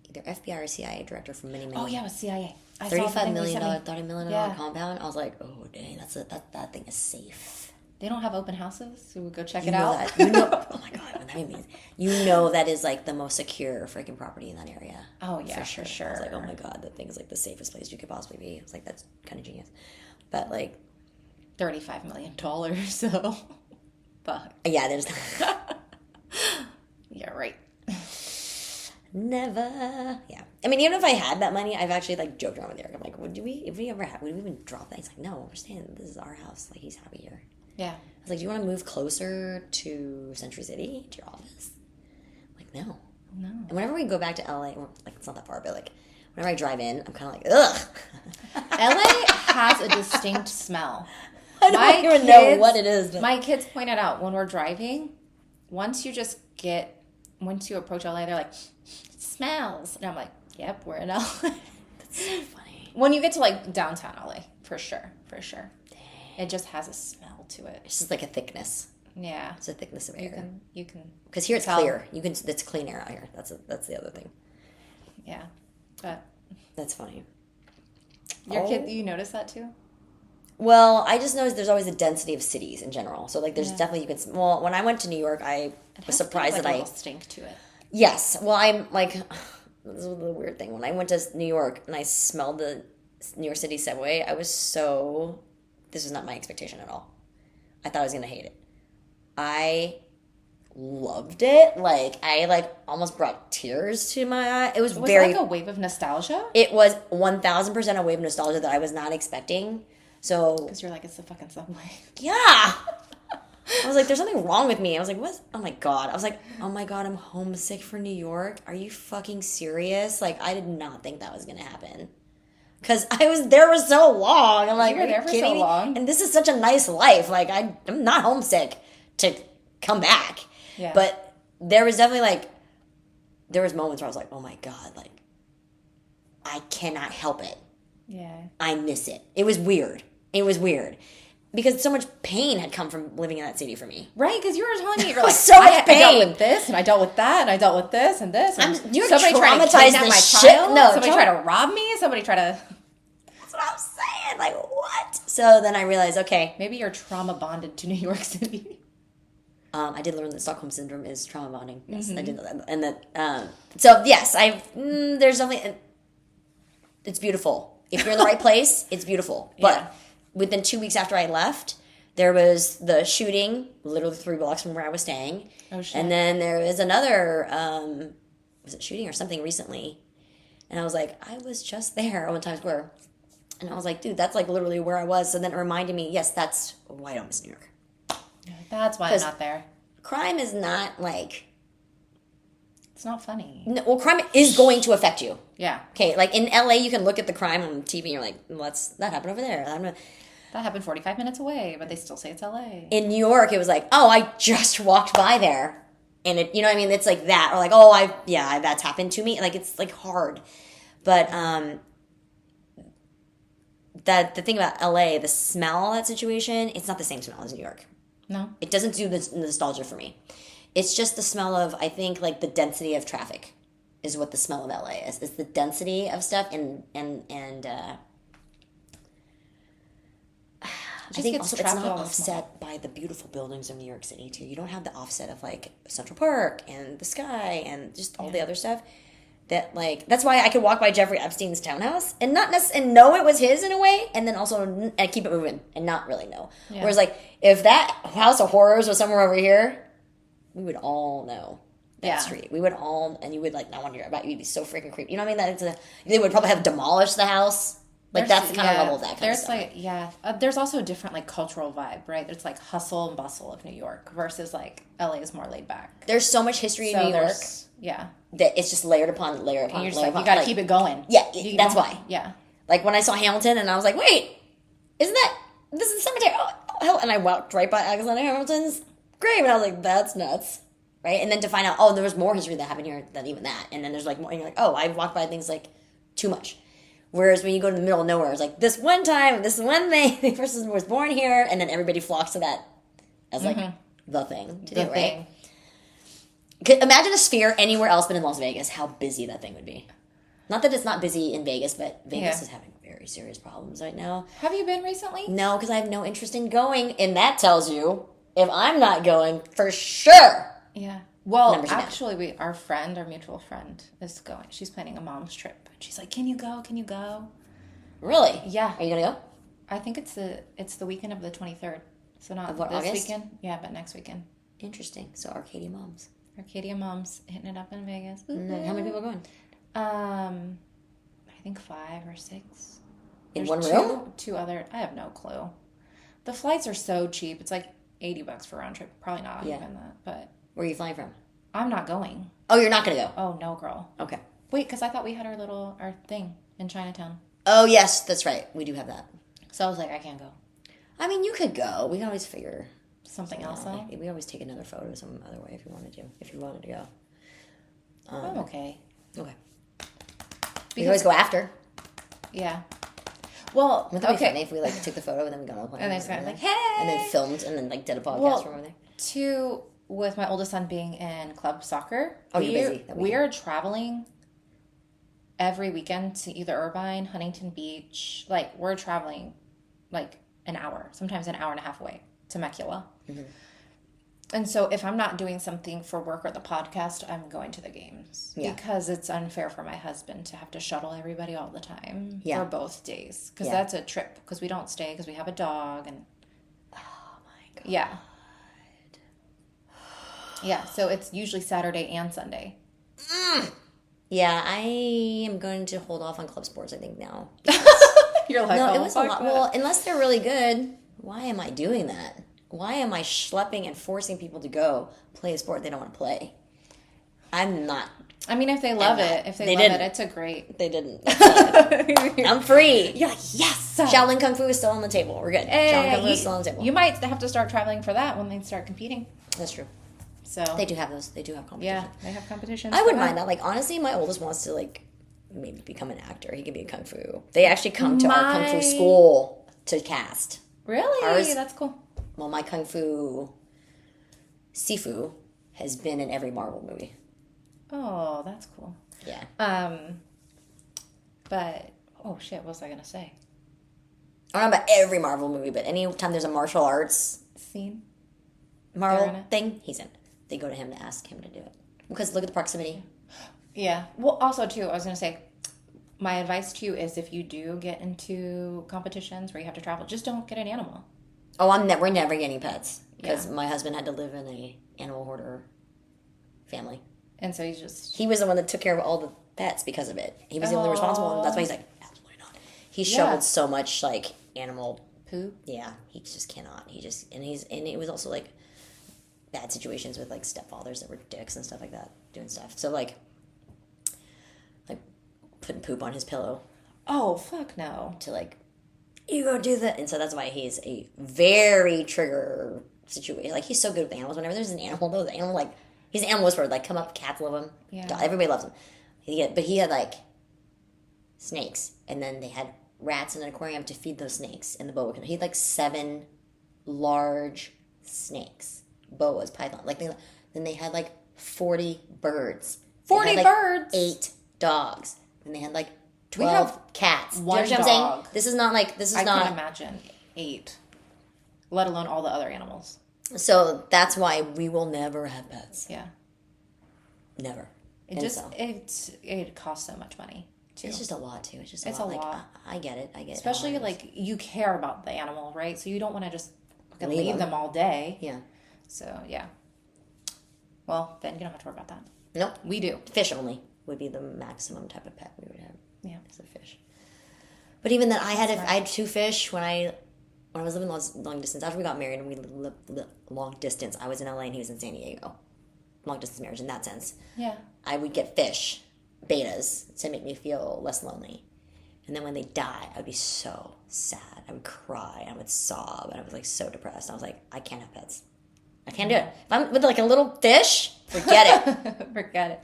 S1: either FBI or CIA director for many years.
S2: Oh yeah, it was CIA.
S1: $35 million, $30 million compound. I was like, oh dang, that thing is safe.
S2: They don't have open houses, so we'll go check it out.
S1: That. Oh my god, that means that is like the most secure freaking property in that area.
S2: Oh yeah, for sure.
S1: I was like, oh my god, that thing is like the safest place you could possibly be. I was like, that's kind of genius, but like.
S2: $35 million, so fuck.
S1: Yeah, there's.
S2: Yeah, right.
S1: Never. Yeah, I mean, even if I had that money, I've actually like joked around with Eric. I'm like, would we even drop that? He's like, no, we're staying. This is our house. Like, he's happy here.
S2: Yeah.
S1: I was like, do you want to move closer to Century City, to your office? I'm like, no. And whenever we go back to LA, well, like it's not that far, but like whenever I drive in, I'm kind of like, ugh.
S2: LA has a distinct smell.
S1: I don't even know what it is. But...
S2: My kids pointed out when we're driving, once you approach LA, they're like, it smells. And I'm like, yep, we're in LA.
S1: That's so funny.
S2: When you get to like downtown LA, for sure. Dang. It just has a smell to it.
S1: It's just like a thickness.
S2: Yeah.
S1: It's a thickness of air.
S2: You can.
S1: Because here it's clear. It's clean air out here. That's the other thing.
S2: Yeah. But.
S1: That's funny.
S2: Your kid, you notice that too?
S1: Well, I just noticed there's always a density of cities in general. So, like, there's definitely, well, when I went to New York, I was surprised that
S2: a little stink to it.
S1: Yes. Well, I'm, like, this is a little weird thing. When I went to New York and I smelled the New York City subway, I was this was not my expectation at all. I thought I was going to hate it. I loved it. Like, I, almost brought tears to my eye. It was
S2: like a wave of nostalgia?
S1: It was 1,000% a wave of nostalgia that I was not expecting. So,
S2: because you're like, it's the fucking subway.
S1: Yeah. I was like, there's something wrong with me. I was like, what? Oh my god. I was like, oh my god, I'm homesick for New York. Are you fucking serious? Like, I did not think that was gonna happen. Because I was there for so long. I'm like,
S2: you were there for so long.
S1: And this is such a nice life. Like, I'm not homesick to come back.
S2: Yeah.
S1: But there was definitely there was moments where I was like, oh my god, like, I cannot help it.
S2: Yeah.
S1: I miss it. It was weird. Because so much pain had come from living in that city for me.
S2: Right, because you were telling me, you're like,
S1: so much pain.
S2: I dealt with this, and I dealt with that, and I dealt with this, and this. And
S1: somebody tried to kidnap my child.
S2: No, somebody tried to rob me. Somebody tried to...
S1: That's what I'm saying. Like, what? what? So then I realized, okay.
S2: Maybe you're trauma bonded to New York City.
S1: I did learn that Stockholm Syndrome is trauma bonding. Yes,
S2: Mm-hmm.
S1: I did know that. And that, so yes, there's definitely, it's beautiful. If you're in the right place, it's beautiful. But
S2: Yeah.
S1: within 2 weeks after I left, there was the shooting, literally 3 blocks from where I was staying.
S2: Oh, shit.
S1: And then there was another, was it shooting or something recently? And I was like, I was just there on Times Square. And I was like, dude, that's like literally where I was. So then it reminded me, yes, that's why I don't miss New York.
S2: That's why I'm not there.
S1: Crime is not like,
S2: It's not funny.
S1: no, well, crime is going to affect you.
S2: Yeah.
S1: Okay, like in LA, you can look at the crime on TV and you're like, well, that happened over there.
S2: That happened 45 minutes away, but they still say it's LA.
S1: In New York, it was like, oh, I just walked by there. And it, you know what I mean? It's like that. Or like, that's happened to me. Like, it's like hard. But the thing about LA, the smell of that situation, it's not the same smell as New York.
S2: No.
S1: It doesn't do the nostalgia for me. It's just the smell of, I think, like the density of traffic is what the smell of LA is. It's the density of stuff and I think also it's not offset by the beautiful buildings of New York City too. You don't have the offset of like Central Park and the sky and just all the other stuff. That like that's why I could walk by Jeffrey Epstein's townhouse and not and know it was his in a way, and then also and keep it moving and not really know. Yeah. Whereas like if that House of Horrors was somewhere over here, we would all know that street. We would all, and you would like not want to hear about it. You'd be so freaking creepy. You know what I mean? They would probably have demolished the house. Like that's the kind of level of that kind of stuff.
S2: There's also a different like cultural vibe, right? It's like hustle and bustle of New York versus like LA is more laid back.
S1: There's so much history in New York.
S2: Yeah.
S1: That it's just layered upon layer upon
S2: and you're
S1: layer
S2: just
S1: upon.
S2: You gotta keep it going.
S1: Yeah, that's why.
S2: Yeah.
S1: Like when I saw Hamilton and I was like, wait, isn't this is the cemetery? Oh, and I walked right by Alexander Hamilton's grave and I was like, that's nuts. Right? And then to find out, there was more history that happened here than even that. And then there's like more, and you're like, I've walked by things like too much. Whereas when you go to the middle of nowhere, it's like this one time, this one thing, the person was born here, and then everybody flocks to that as like the thing to do, right? Imagine a sphere anywhere else but in Las Vegas, how busy that thing would be. Not that it's not busy in Vegas, but Vegas is having very serious problems right now.
S2: Have you been recently?
S1: No, because I have no interest in going, and that tells you if I'm not going, for sure.
S2: Yeah. Well, actually, our mutual friend, is going. She's planning a mom's trip. She's like, "Can you go? Can you go?"
S1: Really?
S2: Yeah.
S1: Are you gonna go?
S2: I think it's the weekend of the 23rd. So not this
S1: August?
S2: weekend. Yeah, but next weekend.
S1: Interesting. So Arcadia Moms.
S2: Arcadia Moms hitting it up in Vegas.
S1: Mm-hmm. How many people are going?
S2: I think 5 or 6.
S1: In one room?
S2: Two other. I have no clue. The flights are so cheap. It's like $80 for round trip. Probably not even that. But
S1: where are you flying from?
S2: I'm not going.
S1: Oh, you're not gonna go?
S2: Oh no, girl.
S1: Okay.
S2: Wait, because I thought we had our thing in Chinatown.
S1: Oh yes, that's right. We do have that.
S2: So I was like, I can't go.
S1: I mean, you could go. We can always figure
S2: something else out.
S1: We always take another photo some other way if you wanted to. If you wanted to go.
S2: I'm okay.
S1: Okay. We can always go after.
S2: Yeah. Well,
S1: wouldn't that be funny if we like took the photo and then we got on the plane
S2: and then kind of like, hey,
S1: and then filmed and then like did a podcast from over there.
S2: With my oldest son being in club soccer.
S1: Oh, you're busy.
S2: We are traveling every weekend to either Irvine, Huntington Beach. Like we're traveling like an hour, sometimes an hour and a half away to Temecula. Mm-hmm. And so if I'm not doing something for work or the podcast, I'm going to the games. Yeah. Because it's unfair for my husband to have to shuttle everybody all the time for both days. Because that's a trip. Because we don't stay because we have a dog. And
S1: oh my God.
S2: Yeah. Yeah, so it's usually Saturday and Sunday.
S1: Yeah, I am going to hold off on club sports, I think, now.
S2: You're like,
S1: no, it was a lot. Well, unless they're really good, why am I doing that? Why am I schlepping and forcing people to go play a sport they don't want to play? I'm not.
S2: I mean, if they love it, it's a great.
S1: They didn't. I'm free.
S2: You're like, yes!
S1: Shaolin Kung Fu is still on the table. We're good. Shaolin Kung Fu is still on the table.
S2: You might have to start traveling for that when they start competing.
S1: That's true.
S2: So
S1: they do have those. They do have competitions.
S2: Yeah, they have competitions.
S1: I wouldn't mind that. Like honestly, my oldest wants to like maybe become an actor. He could be a kung fu. They actually come to our kung fu school to cast.
S2: Really? That's cool.
S1: Well, my kung fu Sifu has been in every Marvel movie.
S2: Oh, that's cool.
S1: Yeah.
S2: But oh shit, what was I gonna say?
S1: I don't know about every Marvel movie, but anytime there's a martial arts
S2: Scene.
S1: Marvel thing, he's in. They go to him to ask him to do it. Because look at the proximity.
S2: Yeah. Well, also, too, I was going to say, my advice to you is if you do get into competitions where you have to travel, just don't get an animal.
S1: Oh, we're never getting pets. Because my husband had to live in a animal hoarder family.
S2: And so
S1: he was the one that took care of all the pets because of it. He was the only responsible one. That's why he's like, absolutely not. He shoveled so much, like, animal
S2: poop.
S1: Yeah, he just cannot. And it was also, like, bad situations with, like, stepfathers that were dicks and stuff like that, doing stuff. So, like putting poop on his pillow.
S2: Oh, fuck no.
S1: To, like, you go do that. And so that's why he's a very trigger situation. Like, he's so good with animals. Whenever there's an animal, though, the animal, like, he's an animal whisperer. Like, come up, cats love him.
S2: Yeah.
S1: Everybody loves him. But he had, like, snakes. And then they had rats in an aquarium to feed those snakes in the boa constrictor. He had, like, 7 large snakes. Boas, python. Like, then they had, like, 40 birds.
S2: 40 birds?
S1: 8 dogs. And they had, like, 12 cats. Do you
S2: One
S1: understand
S2: dog.
S1: what I'm saying? This is not, like,
S2: I can't imagine 8. Let alone all the other animals.
S1: So that's why we will never have pets.
S2: Yeah.
S1: Never.
S2: It costs so much money too.
S1: It's just a lot too. It's
S2: a lot.
S1: I get it.
S2: Especially like you care about the animal, right? So you don't want to just leave them all day.
S1: Yeah.
S2: So yeah. Well, then you don't have to worry about that.
S1: Nope.
S2: We do.
S1: Fish only would be the maximum type of pet we would have.
S2: Yeah.
S1: It's a fish. But even then, I had 2 fish when I was living long distance. After we got married and we lived long distance, I was in LA and he was in San Diego. Long distance marriage in that sense.
S2: Yeah.
S1: I would get fish, betas, to make me feel less lonely. And then when they die, I would be so sad. I would cry. I would sob. And I was like so depressed. I was like, I can't have pets. I can't do it. If I'm with like a little fish, forget it. Forget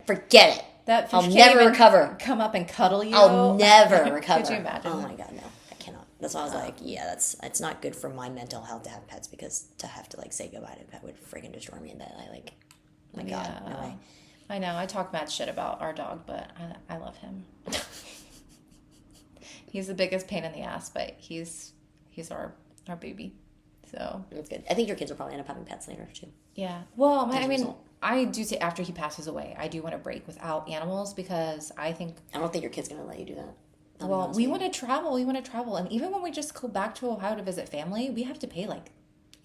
S1: it.
S2: That fish
S1: I'll
S2: can't
S1: never
S2: even
S1: recover.
S2: Come up and cuddle you.
S1: I'll never recover.
S2: Could you imagine?
S1: Oh my god, no. I cannot. That's why I was like, yeah, it's not good for my mental health to have pets because to have to like say goodbye to a pet would freaking destroy me in bed. I like, oh my god, no way.
S2: I know. I talk mad shit about our dog, but I love him. He's the biggest pain in the ass, but he's our baby. So
S1: that's good. I think your kids will probably end up having pets later too.
S2: Yeah. Well, I do say after he passes away, I do want a break without animals because I
S1: don't think your kid's gonna let you do that.
S2: Well, we want to travel. And even when we just go back to Ohio to visit family, we have to pay like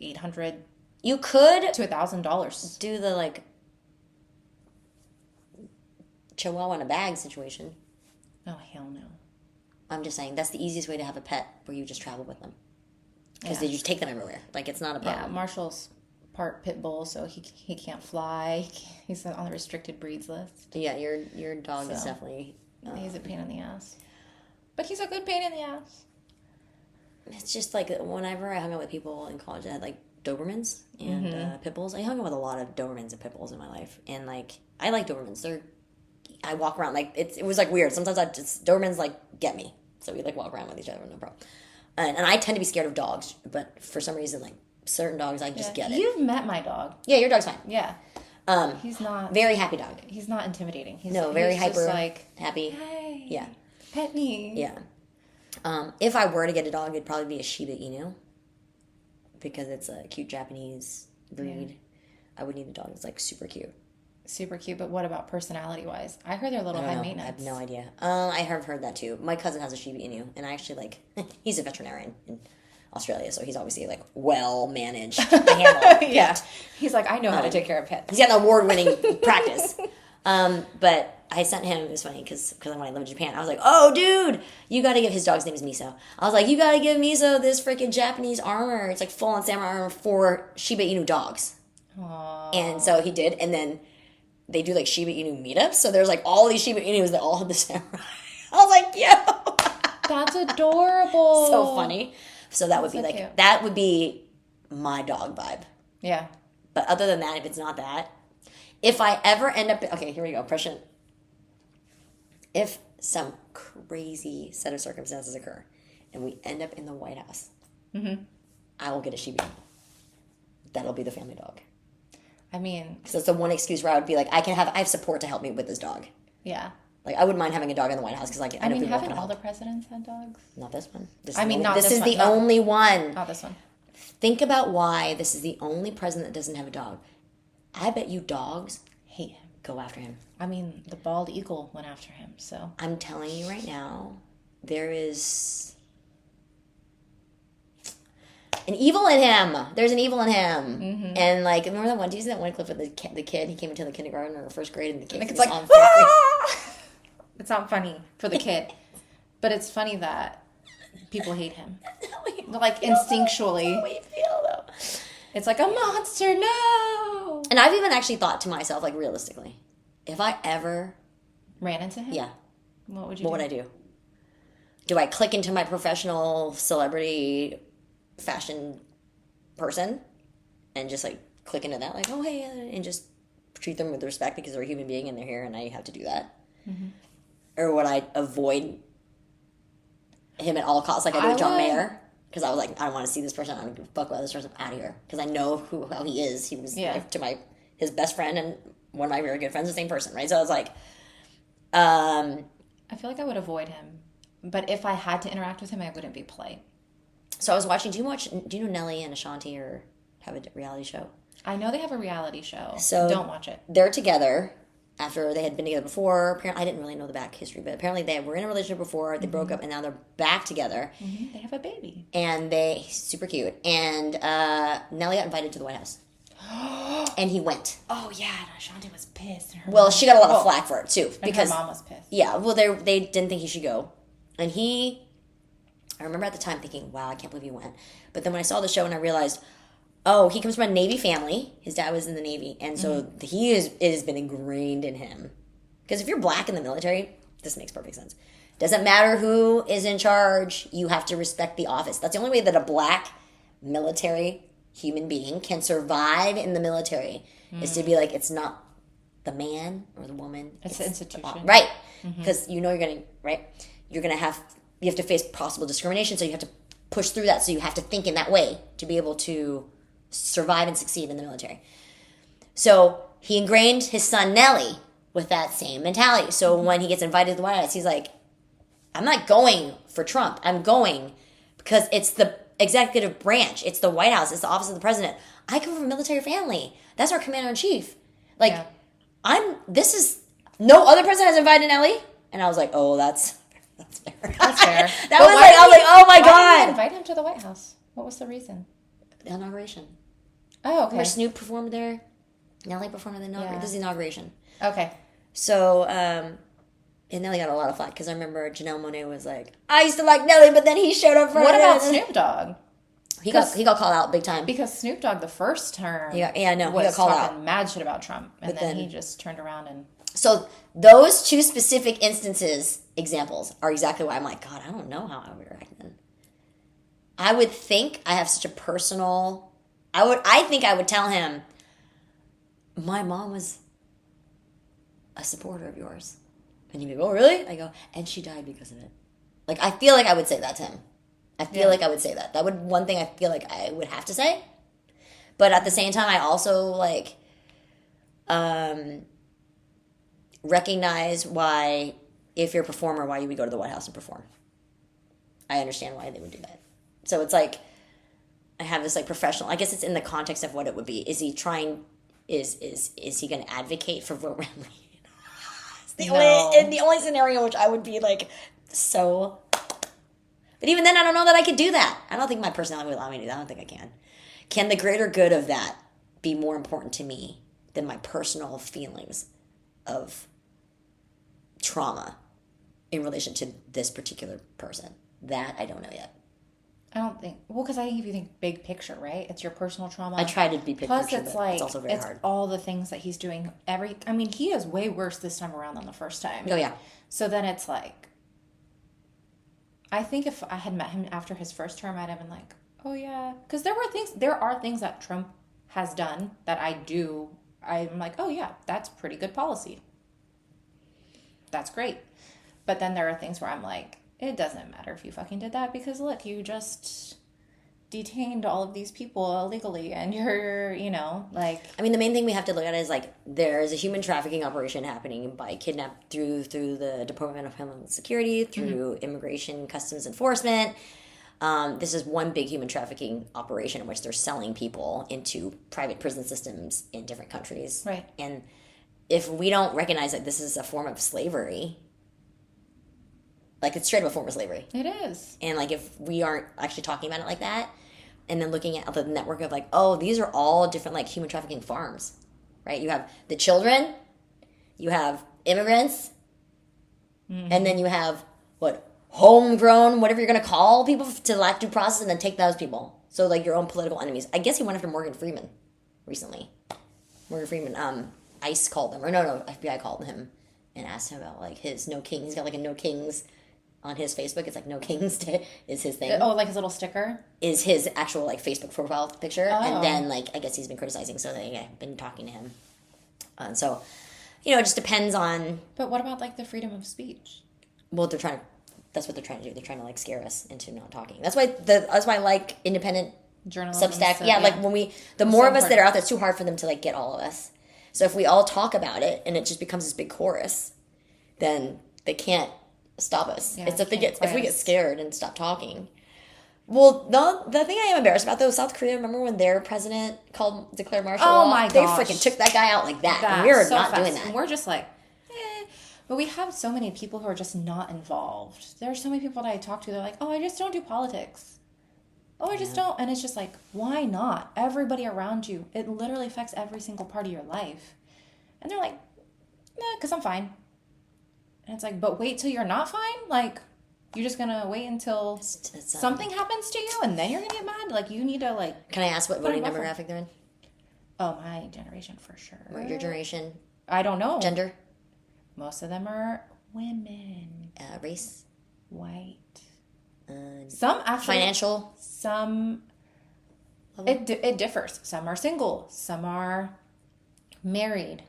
S2: $800.
S1: You could
S2: to $1,000.
S1: Do the like Chihuahua in a bag situation.
S2: Oh hell no!
S1: I'm just saying that's the easiest way to have a pet where you just travel with them because you just take them everywhere. Like it's not a problem.
S2: Yeah, Marshall's part pit bull, so he can't fly. He's on the restricted breeds list.
S1: Yeah, your dog is definitely.
S2: He's a pain in the ass, but he's a good pain in the ass.
S1: It's just like whenever I hung out with people in college that had like Dobermans and pit bulls. I hung out with a lot of Dobermans and pit bulls in my life, and like I like Dobermans. I walk around like it was like weird. Sometimes Dobermans like get me, so we like walk around with each other, no problem. And I tend to be scared of dogs, but for some reason like certain dogs I just get it.
S2: You've met my dog.
S1: Yeah, your dog's fine.
S2: Yeah. He's not
S1: very happy dog.
S2: He's not intimidating. He's
S1: very hyper,
S2: just like
S1: happy.
S2: Hey,
S1: yeah,
S2: pet me.
S1: Yeah. If I were to get a dog, it'd probably be a Shiba Inu because it's a cute Japanese breed. I would need a dog that's like super cute.
S2: Super cute, but what about personality wise? I heard they're a little high maintenance.
S1: I have no idea. I have heard that too. My cousin has a Shiba Inu, and I actually like. He's a veterinarian in Australia, so he's obviously like well managed.
S2: Yeah, he's like I know how to take care of pets.
S1: He's got an award-winning practice. But I sent him. It was funny because when I lived in Japan, I was like, "Oh, dude, you got to give his dog's name is Miso." I was like, "You got to give Miso this freaking Japanese armor. It's like full-on samurai armor for Shiba Inu dogs."
S2: Aww.
S1: And so he did, and then. They do like Shiba Inu meetups, so there's like all these Shiba Inus that all have the samurai. I was like, yo,
S2: that's adorable.
S1: So funny. So that would be like cute. That would be my dog vibe.
S2: Yeah.
S1: But other than that, if it's not that, if I ever end up okay, here we go, prescient. If some crazy set of circumstances occur, and we end up in the White House, I will get a Shiba Inu. That'll be the family dog.
S2: I mean,
S1: because that's the one excuse where I would be like, I have support to help me with this dog.
S2: Yeah.
S1: Like, I wouldn't mind having a dog in the White House because, like, I know
S2: mean,
S1: people
S2: haven't
S1: want
S2: all
S1: to
S2: the presidents had dogs?
S1: Not this one.
S2: Not
S1: this
S2: this
S1: is
S2: one.
S1: the only one.
S2: Not this one.
S1: Think about why this is the only president that doesn't have a dog. I bet you dogs
S2: Hate him.
S1: go after him.
S2: I mean, the bald eagle went after him, so.
S1: I'm telling you right now, there is an evil in him. There's an evil in him. Mm-hmm. And, like, remember that one? Do you see that one clip with the kid? He came into the kindergarten or first grade and the kid
S2: It's
S1: was
S2: like,
S1: on
S2: it's not funny for the kid. But it's funny that people hate him. Like, instinctually.
S1: We feel, though.
S2: It's like, a monster, no!
S1: And I've even actually thought to myself, like, realistically, if I ever...
S2: Ran into him?
S1: Yeah.
S2: What would you
S1: What would I do? Do I click into my professional celebrity fashion person and just, like, click into that? Like, oh, hey, and just treat them with respect because they're a human being and they're here and I have to do that? Mm-hmm. Or would I avoid him at all costs like I did with John Mayer? Because I was like, I don't want to see this person. I don't give a fuck about this person. I'm out of here. Because I know how he is. He was like, to his best friend and one of my very good friends, the same person, right? So I was like,
S2: I feel like I would avoid him. But if I had to interact with him, I wouldn't be polite.
S1: So I was watching, do you know Nelly and Ashanti or have a reality show?
S2: I know they have a reality show.
S1: So
S2: don't watch it.
S1: They're together after they had been together before. Apparently, I didn't really know the back history, but apparently they were in a relationship before. They broke up, and now they're back together.
S2: Mm-hmm. They have a baby.
S1: And super cute. And Nelly got invited to the White House. And he went.
S2: Oh, yeah. And Ashanti was pissed.
S1: Well, she got a lot of flack for it, too.
S2: Because her mom was pissed.
S1: Yeah, well, they didn't think he should go. And I remember at the time thinking, wow, I can't believe he went. But then when I saw the show and I realized, oh, he comes from a Navy family. His dad was in the Navy. And so it has been ingrained in him. Because if you're black in the military, this makes perfect sense. Doesn't matter who is in charge, you have to respect the office. That's the only way that a black military human being can survive in the military is to be like, it's not the man or the woman.
S2: It's the institution.
S1: Right. Because you're going to, right? You have to face possible discrimination, so you have to push through that. So you have to think in that way to be able to survive and succeed in the military. So he ingrained his son Nelly with that same mentality. So when he gets invited to the White House, he's like, I'm not going for Trump. I'm going because it's the executive branch. It's the White House. It's the office of the president. I come from a military family. That's our commander-in-chief. Like, no other president has invited Nelly. And I was like, oh, that's fair.
S2: That's fair.
S1: I was like, oh my
S2: God. Why did you invite him to the White House? What was the reason?
S1: The inauguration.
S2: Oh, okay.
S1: Where Snoop performed there. Nelly performed at the inauguration. Yeah. This is the inauguration.
S2: Okay.
S1: So, and Nelly got a lot of flack because I remember Janelle Monáe was like, I used to like Nelly, but then he showed up for
S2: What about Snoop Dogg?
S1: He got called out big time.
S2: Because Snoop Dogg, the first term,
S1: he got
S2: was
S1: called
S2: talking
S1: out.
S2: mad shit about Trump. And then he just turned around and...
S1: So those two specific examples, are exactly why I'm like, God, I don't know how I would react then. I would think I have such a personal... I think I would tell him, my mom was a supporter of yours. And he'd be like, oh, really? I go, and she died because of it. Like, I feel like I would say that to him. I feel like I would say that. That would one thing I feel like I would have to say. But at the same time, I also, like, recognize why, if you're a performer, why you would go to the White House and perform. I understand why they would do that. So it's like, I have this, like, professional, I guess it's in the context of what it would be. Is he trying, is he going to advocate for vote rally? The only scenario which I would be, like, so... But even then, I don't know that I could do that. I don't think my personality would allow me to do that. I don't think I can. Can the greater good of that be more important to me than my personal feelings of trauma in relation to this particular person? That I don't know yet.
S2: I don't think... Well, because I think if you think big picture, right? It's your personal trauma.
S1: I try to be big
S2: Plus,
S1: picture,
S2: it's
S1: but
S2: like...
S1: it's also very hard.
S2: It's all the things that he's doing. I mean, he is way worse this time around than the first time.
S1: Oh, yeah.
S2: So then it's like... I think if I had met him after his first term, I'd have been like, oh, yeah. Because there are things that Trump has done that I'm like, oh, yeah, that's pretty good policy. That's great. But then there are things where I'm like, it doesn't matter if you fucking did that because look, you just detained all of these people illegally, and you're, like...
S1: I mean, the main thing we have to look at is, like, there's a human trafficking operation happening by kidnap through the Department of Homeland Security, through Immigration Customs Enforcement. This is one big human trafficking operation in which they're selling people into private prison systems in different countries.
S2: Right.
S1: And if we don't recognize that this is a form of slavery, like, it's straight up a form of slavery.
S2: It is.
S1: And, like, if we aren't actually talking about it like that, and then looking at the network of, like, oh, these are all different, like, human trafficking farms, right? You have the children, you have immigrants, and then you have, homegrown, whatever you're going to call people to lack due process, and then take those people. So, like, your own political enemies. I guess he went after Morgan Freeman recently. Morgan Freeman, ICE called him, or no, FBI called him and asked him about, like, his no kings. He's got, like, a no kings on his Facebook. It's like no kings is his thing.
S2: Oh, like his little sticker?
S1: Is his actual, like, Facebook profile picture.
S2: Oh.
S1: And then, like, I guess he's been criticizing, so they've been talking to him. And so, it just depends on...
S2: But what about, like, the freedom of speech?
S1: Well, that's what they're trying to do. They're trying to, like, scare us into not talking. That's why I like independent
S2: journalism.
S1: Substack.
S2: So,
S1: like, when the more of us that are out there, it's too hard for them to, like, get all of us. So if we all talk about it and it just becomes this big chorus, then they can't stop us.
S2: Yeah,
S1: it's if we get scared and stop talking. Well, the thing I am embarrassed about, though, South Korea, remember when their president declared martial law?
S2: Oh, my gosh.
S1: They freaking took that guy out like that. And we're so not doing that.
S2: And we're just like, But we have so many people who are just not involved. There are so many people that I talk to, they're like, oh, I just don't do politics. Oh, I just don't. And it's just like, why not? Everybody around you, it literally affects every single part of your life. And they're like, nah, because I'm fine. And it's like, but wait till you're not fine? Like, you're just going to wait until something happens to you and then you're going to get mad? Like, you need to, like...
S1: Can I ask what voting demographic they're in?
S2: Oh, my generation, for sure.
S1: Or your generation?
S2: I don't know.
S1: Gender?
S2: Most of them are women.
S1: Race?
S2: White. Some actually...
S1: Financial?
S2: Some... It differs. Some are single. Some are married.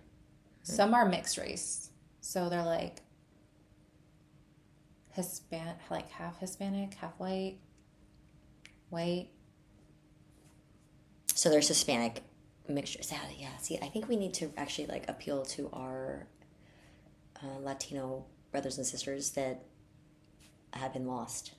S2: Some are mixed race. So they're like... half Hispanic, half white.
S1: So there's Hispanic mixtures. Yeah, see, I think we need to actually, like, appeal to our Latino brothers and sisters that have been lost.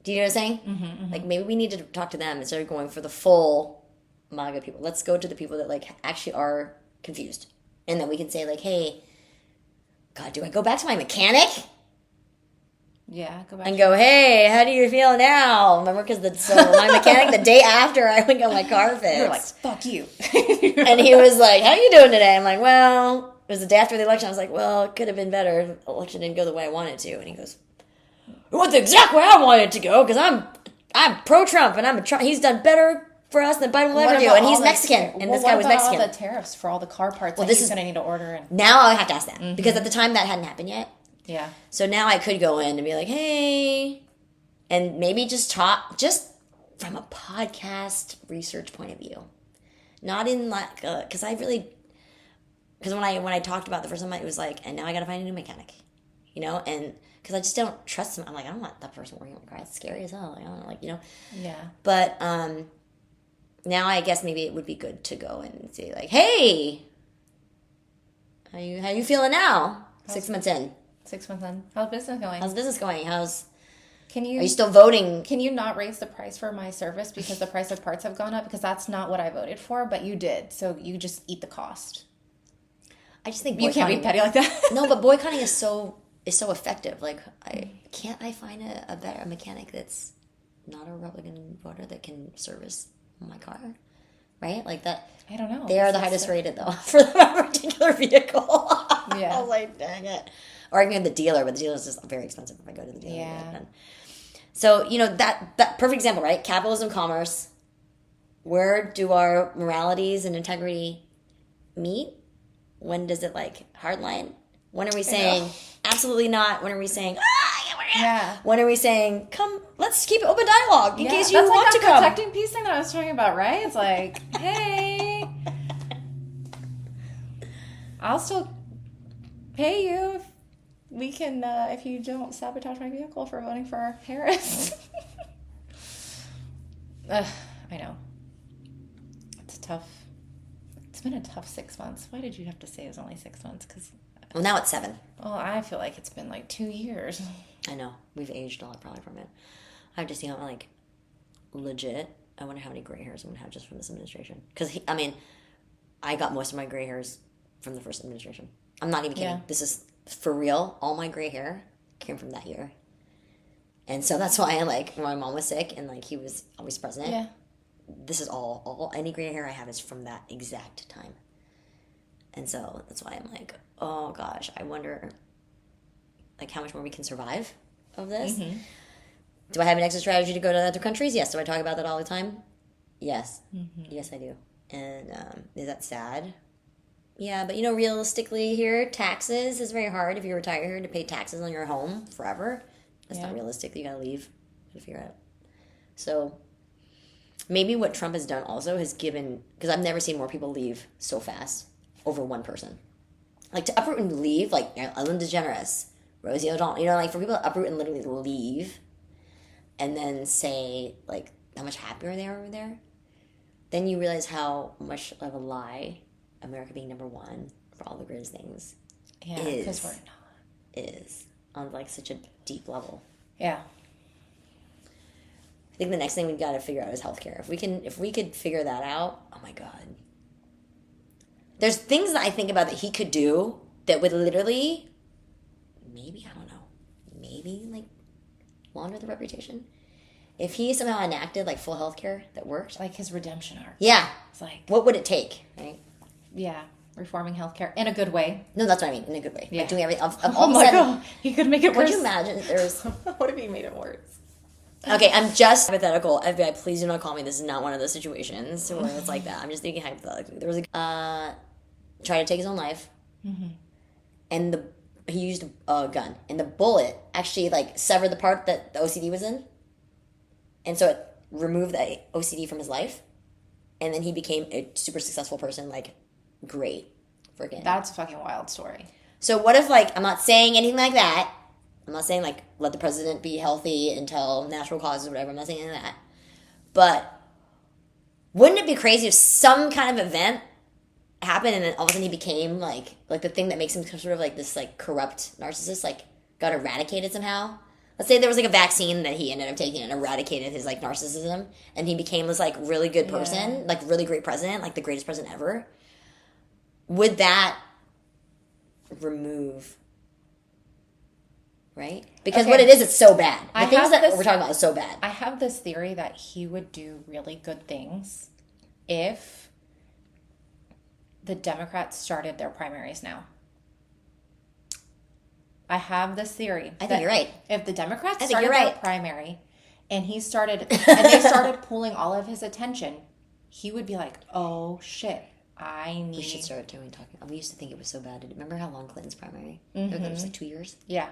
S1: Do you know what I'm saying?
S2: Mm-hmm.
S1: Like, maybe we need to talk to them instead of going for the full MAGA people. Let's go to the people that, like, actually are confused. And then we can say, like, hey, God, do I go back to my mechanic?
S2: Yeah, go back.
S1: And go, hey, how do you feel now? Remember, because my mechanic, the day after I went got my car fixed.
S2: You're like, fuck you.
S1: And he was like, how you doing today? I'm like, well, it was the day after the election. I was like, well, it could have been better. The election didn't go the way I wanted to. And he goes, it went the exact way I wanted it to go because I'm pro-Trump and I'm a Trump. He's done better for us than Biden will ever do. And he's Mexican. And this guy was Mexican.
S2: What about all the tariffs for all the car parts that he's going to need to order?
S1: Now I have to ask that. Because at the time that hadn't happened yet.
S2: Yeah.
S1: So now I could go in and be like, hey, and maybe just talk, just from a podcast research point of view. Not in like, because when I talked about the first time, it was like, and now I got to find a new mechanic, and because I just don't trust him. I'm like, I don't want that person working on my car. It's scary as hell. I don't like,
S2: Yeah.
S1: But now I guess maybe it would be good to go and say like, hey, how you feeling now? 6 months in.
S2: 6 months in. How's business going? Are
S1: you still voting?
S2: Can you not raise the price for my service because the price of parts have gone up? Because that's not what I voted for, but you did. So you just eat the cost.
S1: I just think
S2: you can't be petty like that.
S1: No, but boycotting is so effective. Like, can't I find a better mechanic that's not a Republican voter that can service my car? Right? Like that.
S2: I don't know.
S1: They are the highest rated though for that particular vehicle.
S2: Yeah.
S1: I was like, dang it. Or I can go to the dealer, but the dealer is just very expensive if I go to the dealer.
S2: Yeah.
S1: So, that perfect example, right? Capitalism, commerce. Where do our moralities and integrity meet? When does it, like, hardline? When are we saying, absolutely not? When are we saying,
S2: yeah.
S1: When are we saying, come, let's keep open dialogue in case you
S2: that's
S1: want
S2: like
S1: to
S2: that
S1: come?
S2: protecting peace thing that I was talking about, right? It's like, hey, I'll still pay you if you don't sabotage my vehicle for voting for Harris. I know. It's tough. It's been a tough 6 months. Why did you have to say it was only 6 months? Because,
S1: Well, now it's 7.
S2: well, I feel like it's been like 2 years.
S1: I know. We've aged a lot probably from it. I have to see how, like, legit, I wonder how many gray hairs I'm going to have just from this administration. Because, I mean, I got most of my gray hairs from the first administration. I'm not even kidding.
S2: Yeah.
S1: This is, for real, all my gray hair came from that year. And so that's why, like, when my mom was sick and, like, he was always president,
S2: Yeah.
S1: this is all, any gray hair I have is from that exact time. And so that's why I'm like, oh, gosh, I wonder, like, how much more we can survive of this.
S2: Mm-hmm.
S1: Do I have an exit strategy to go to other countries? Yes. Do I talk about that all the time? Yes.
S2: Mm-hmm.
S1: Yes, I do. And is that sad? Yeah, but, realistically here, taxes is very hard if you're retired here to pay taxes on your home forever. That's not realistic. You gotta leave to figure it out. So maybe what Trump has done also has given, because I've never seen more people leave so fast over one person. Like to uproot and leave, like Ellen DeGeneres, Rosie O'Donnell, like for people to uproot and literally leave and then say like how much happier they are over there, then you realize how much of a lie America being number one for all the greatest things
S2: Because we're not.
S1: is on like such a deep level.
S2: Yeah.
S1: I think the next thing we've got to figure out is healthcare. If we could figure that out, oh my God. There's things that I think about that he could do that would literally, maybe, I don't know, maybe like launder the reputation. If he somehow enacted like full healthcare that worked.
S2: Like his redemption arc.
S1: Yeah.
S2: It's like,
S1: what would it take, right?
S2: yeah, reforming healthcare in a good way.
S1: No, that's what I mean, in a good way.
S2: Yeah.
S1: Like doing everything. Of
S2: Oh
S1: all of a
S2: my
S1: sudden,
S2: God. He could make it worse.
S1: could you imagine if there's...
S2: What if he made it worse?
S1: Okay, I'm just hypothetical. FBI, please do not call me. This is not one of those situations where it's like that. I'm just thinking hypothetically. There was a tried to take his own life, and he used a gun, and the bullet actually like severed the part that the OCD was in, and so it removed the OCD from his life, and then he became a super successful person. Like, great, freaking.
S2: That's a fucking wild story.
S1: So what if like I'm not saying anything like that. I'm not saying, like, let the president be healthy until natural causes or whatever. I'm not saying any of that. But wouldn't it be crazy if some kind of event happened and then all of a sudden he became, like the thing that makes him sort of, like, this, like, corrupt narcissist, like, got eradicated somehow? Let's say there was, like, a vaccine that he ended up taking and eradicated his, like, narcissism. And he became this, like, really good person, like, really great president, like, the greatest president ever. Would that remove... Right? Because what it is, it's so bad. The things that we're talking about is so bad.
S2: I have this theory that he would do really good things if the Democrats started their primaries now. I have this theory.
S1: I think you're right.
S2: If the Democrats started their primary and they started pulling all of his attention, he would be like, oh shit, we
S1: should start talking. We used to think it was so bad. Remember how long Clinton's primary? It was like 2 years?
S2: Yeah.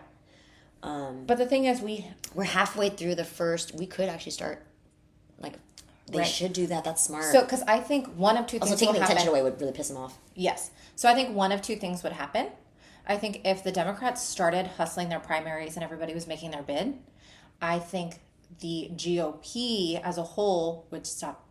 S2: But the thing is,
S1: we're halfway through the first. We could actually start, like, they should do that. That's smart.
S2: So, because I think one of two things
S1: also taking the attention away would really piss them off.
S2: Yes. So I think one of two things would happen. I think if the Democrats started hustling their primaries and everybody was making their bid, I think the GOP as a whole would stop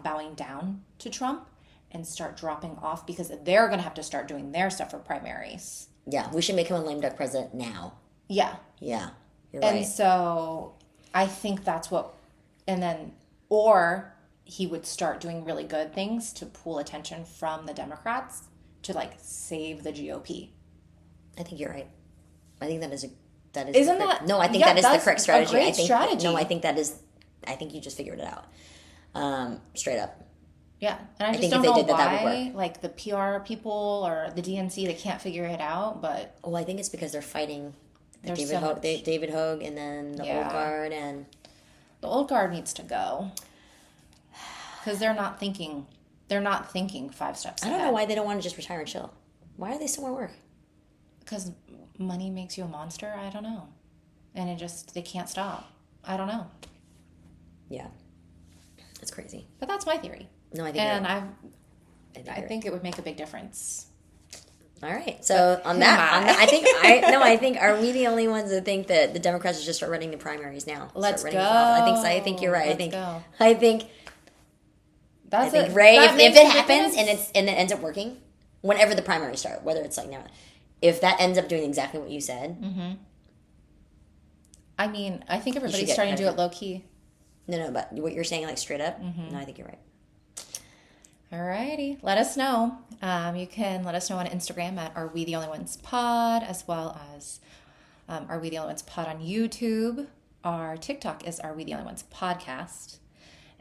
S2: bowing down to Trump and start dropping off because they're going to have to start doing their stuff for primaries.
S1: Yeah, we should make him a lame duck president now.
S2: Yeah.
S1: Yeah, you're right.
S2: And so I think that's what, or he would start doing really good things to pull attention from the Democrats to like save the GOP.
S1: I think you're right. I think that is
S2: Isn't that?
S1: No, I think that is the correct strategy.
S2: A great strategy.
S1: No, I think you just figured it out. Straight up.
S2: Yeah, and I just don't know why, like the PR people or the DNC, they can't figure it out. But
S1: I think it's because they're fighting
S2: David
S1: David Hogue, and then the old guard, and
S2: the old guard needs to go because they're not thinking 5 steps ahead.
S1: I don't know why they don't want to just retire and chill. Why do they still want to work?
S2: Because money makes you a monster. I don't know, and they can't stop. I don't know.
S1: Yeah, it's crazy.
S2: But that's my theory.
S1: No, I think.
S2: And I think it would make a big difference.
S1: All right. So on that, I think are we the only ones that think that the Democrats should just start running the primaries now?
S2: Let's go.
S1: I think you're right. I think
S2: That's
S1: Ray, if it happens and it ends up working, whenever the primaries start, whether it's like now, if that ends up doing exactly what you said.
S2: I mean, I think everybody's starting to do it low key.
S1: No, but what you're saying, like straight up, no, I think you're right.
S2: Alrighty, let us know. You can let us know on Instagram at Are We the Only Ones Pod, as well as Are We the Only Ones Pod on YouTube. Our TikTok is Are We the Only Ones Podcast,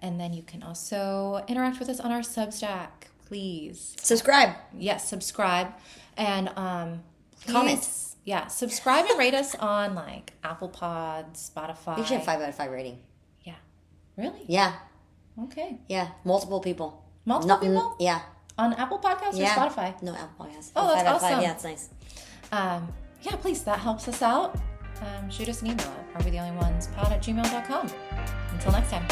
S2: and then you can also interact with us on our Substack. Please
S1: subscribe.
S2: Yes, subscribe and please,
S1: comment.
S2: Yeah, subscribe and rate us on like Apple Pods, Spotify.
S1: You should have 5 out of 5 rating.
S2: Yeah, really?
S1: Yeah.
S2: Okay.
S1: Yeah, multiple people.
S2: Multiple people?
S1: Yeah.
S2: On Apple Podcasts or Spotify?
S1: No, Apple Podcasts.
S2: Oh, that's
S1: 5 out of 5.
S2: awesome.
S1: Yeah, it's nice.
S2: Yeah, please, that helps us out. Shoot us an email at arewetheonlyonesepod@gmail.com. Until next time.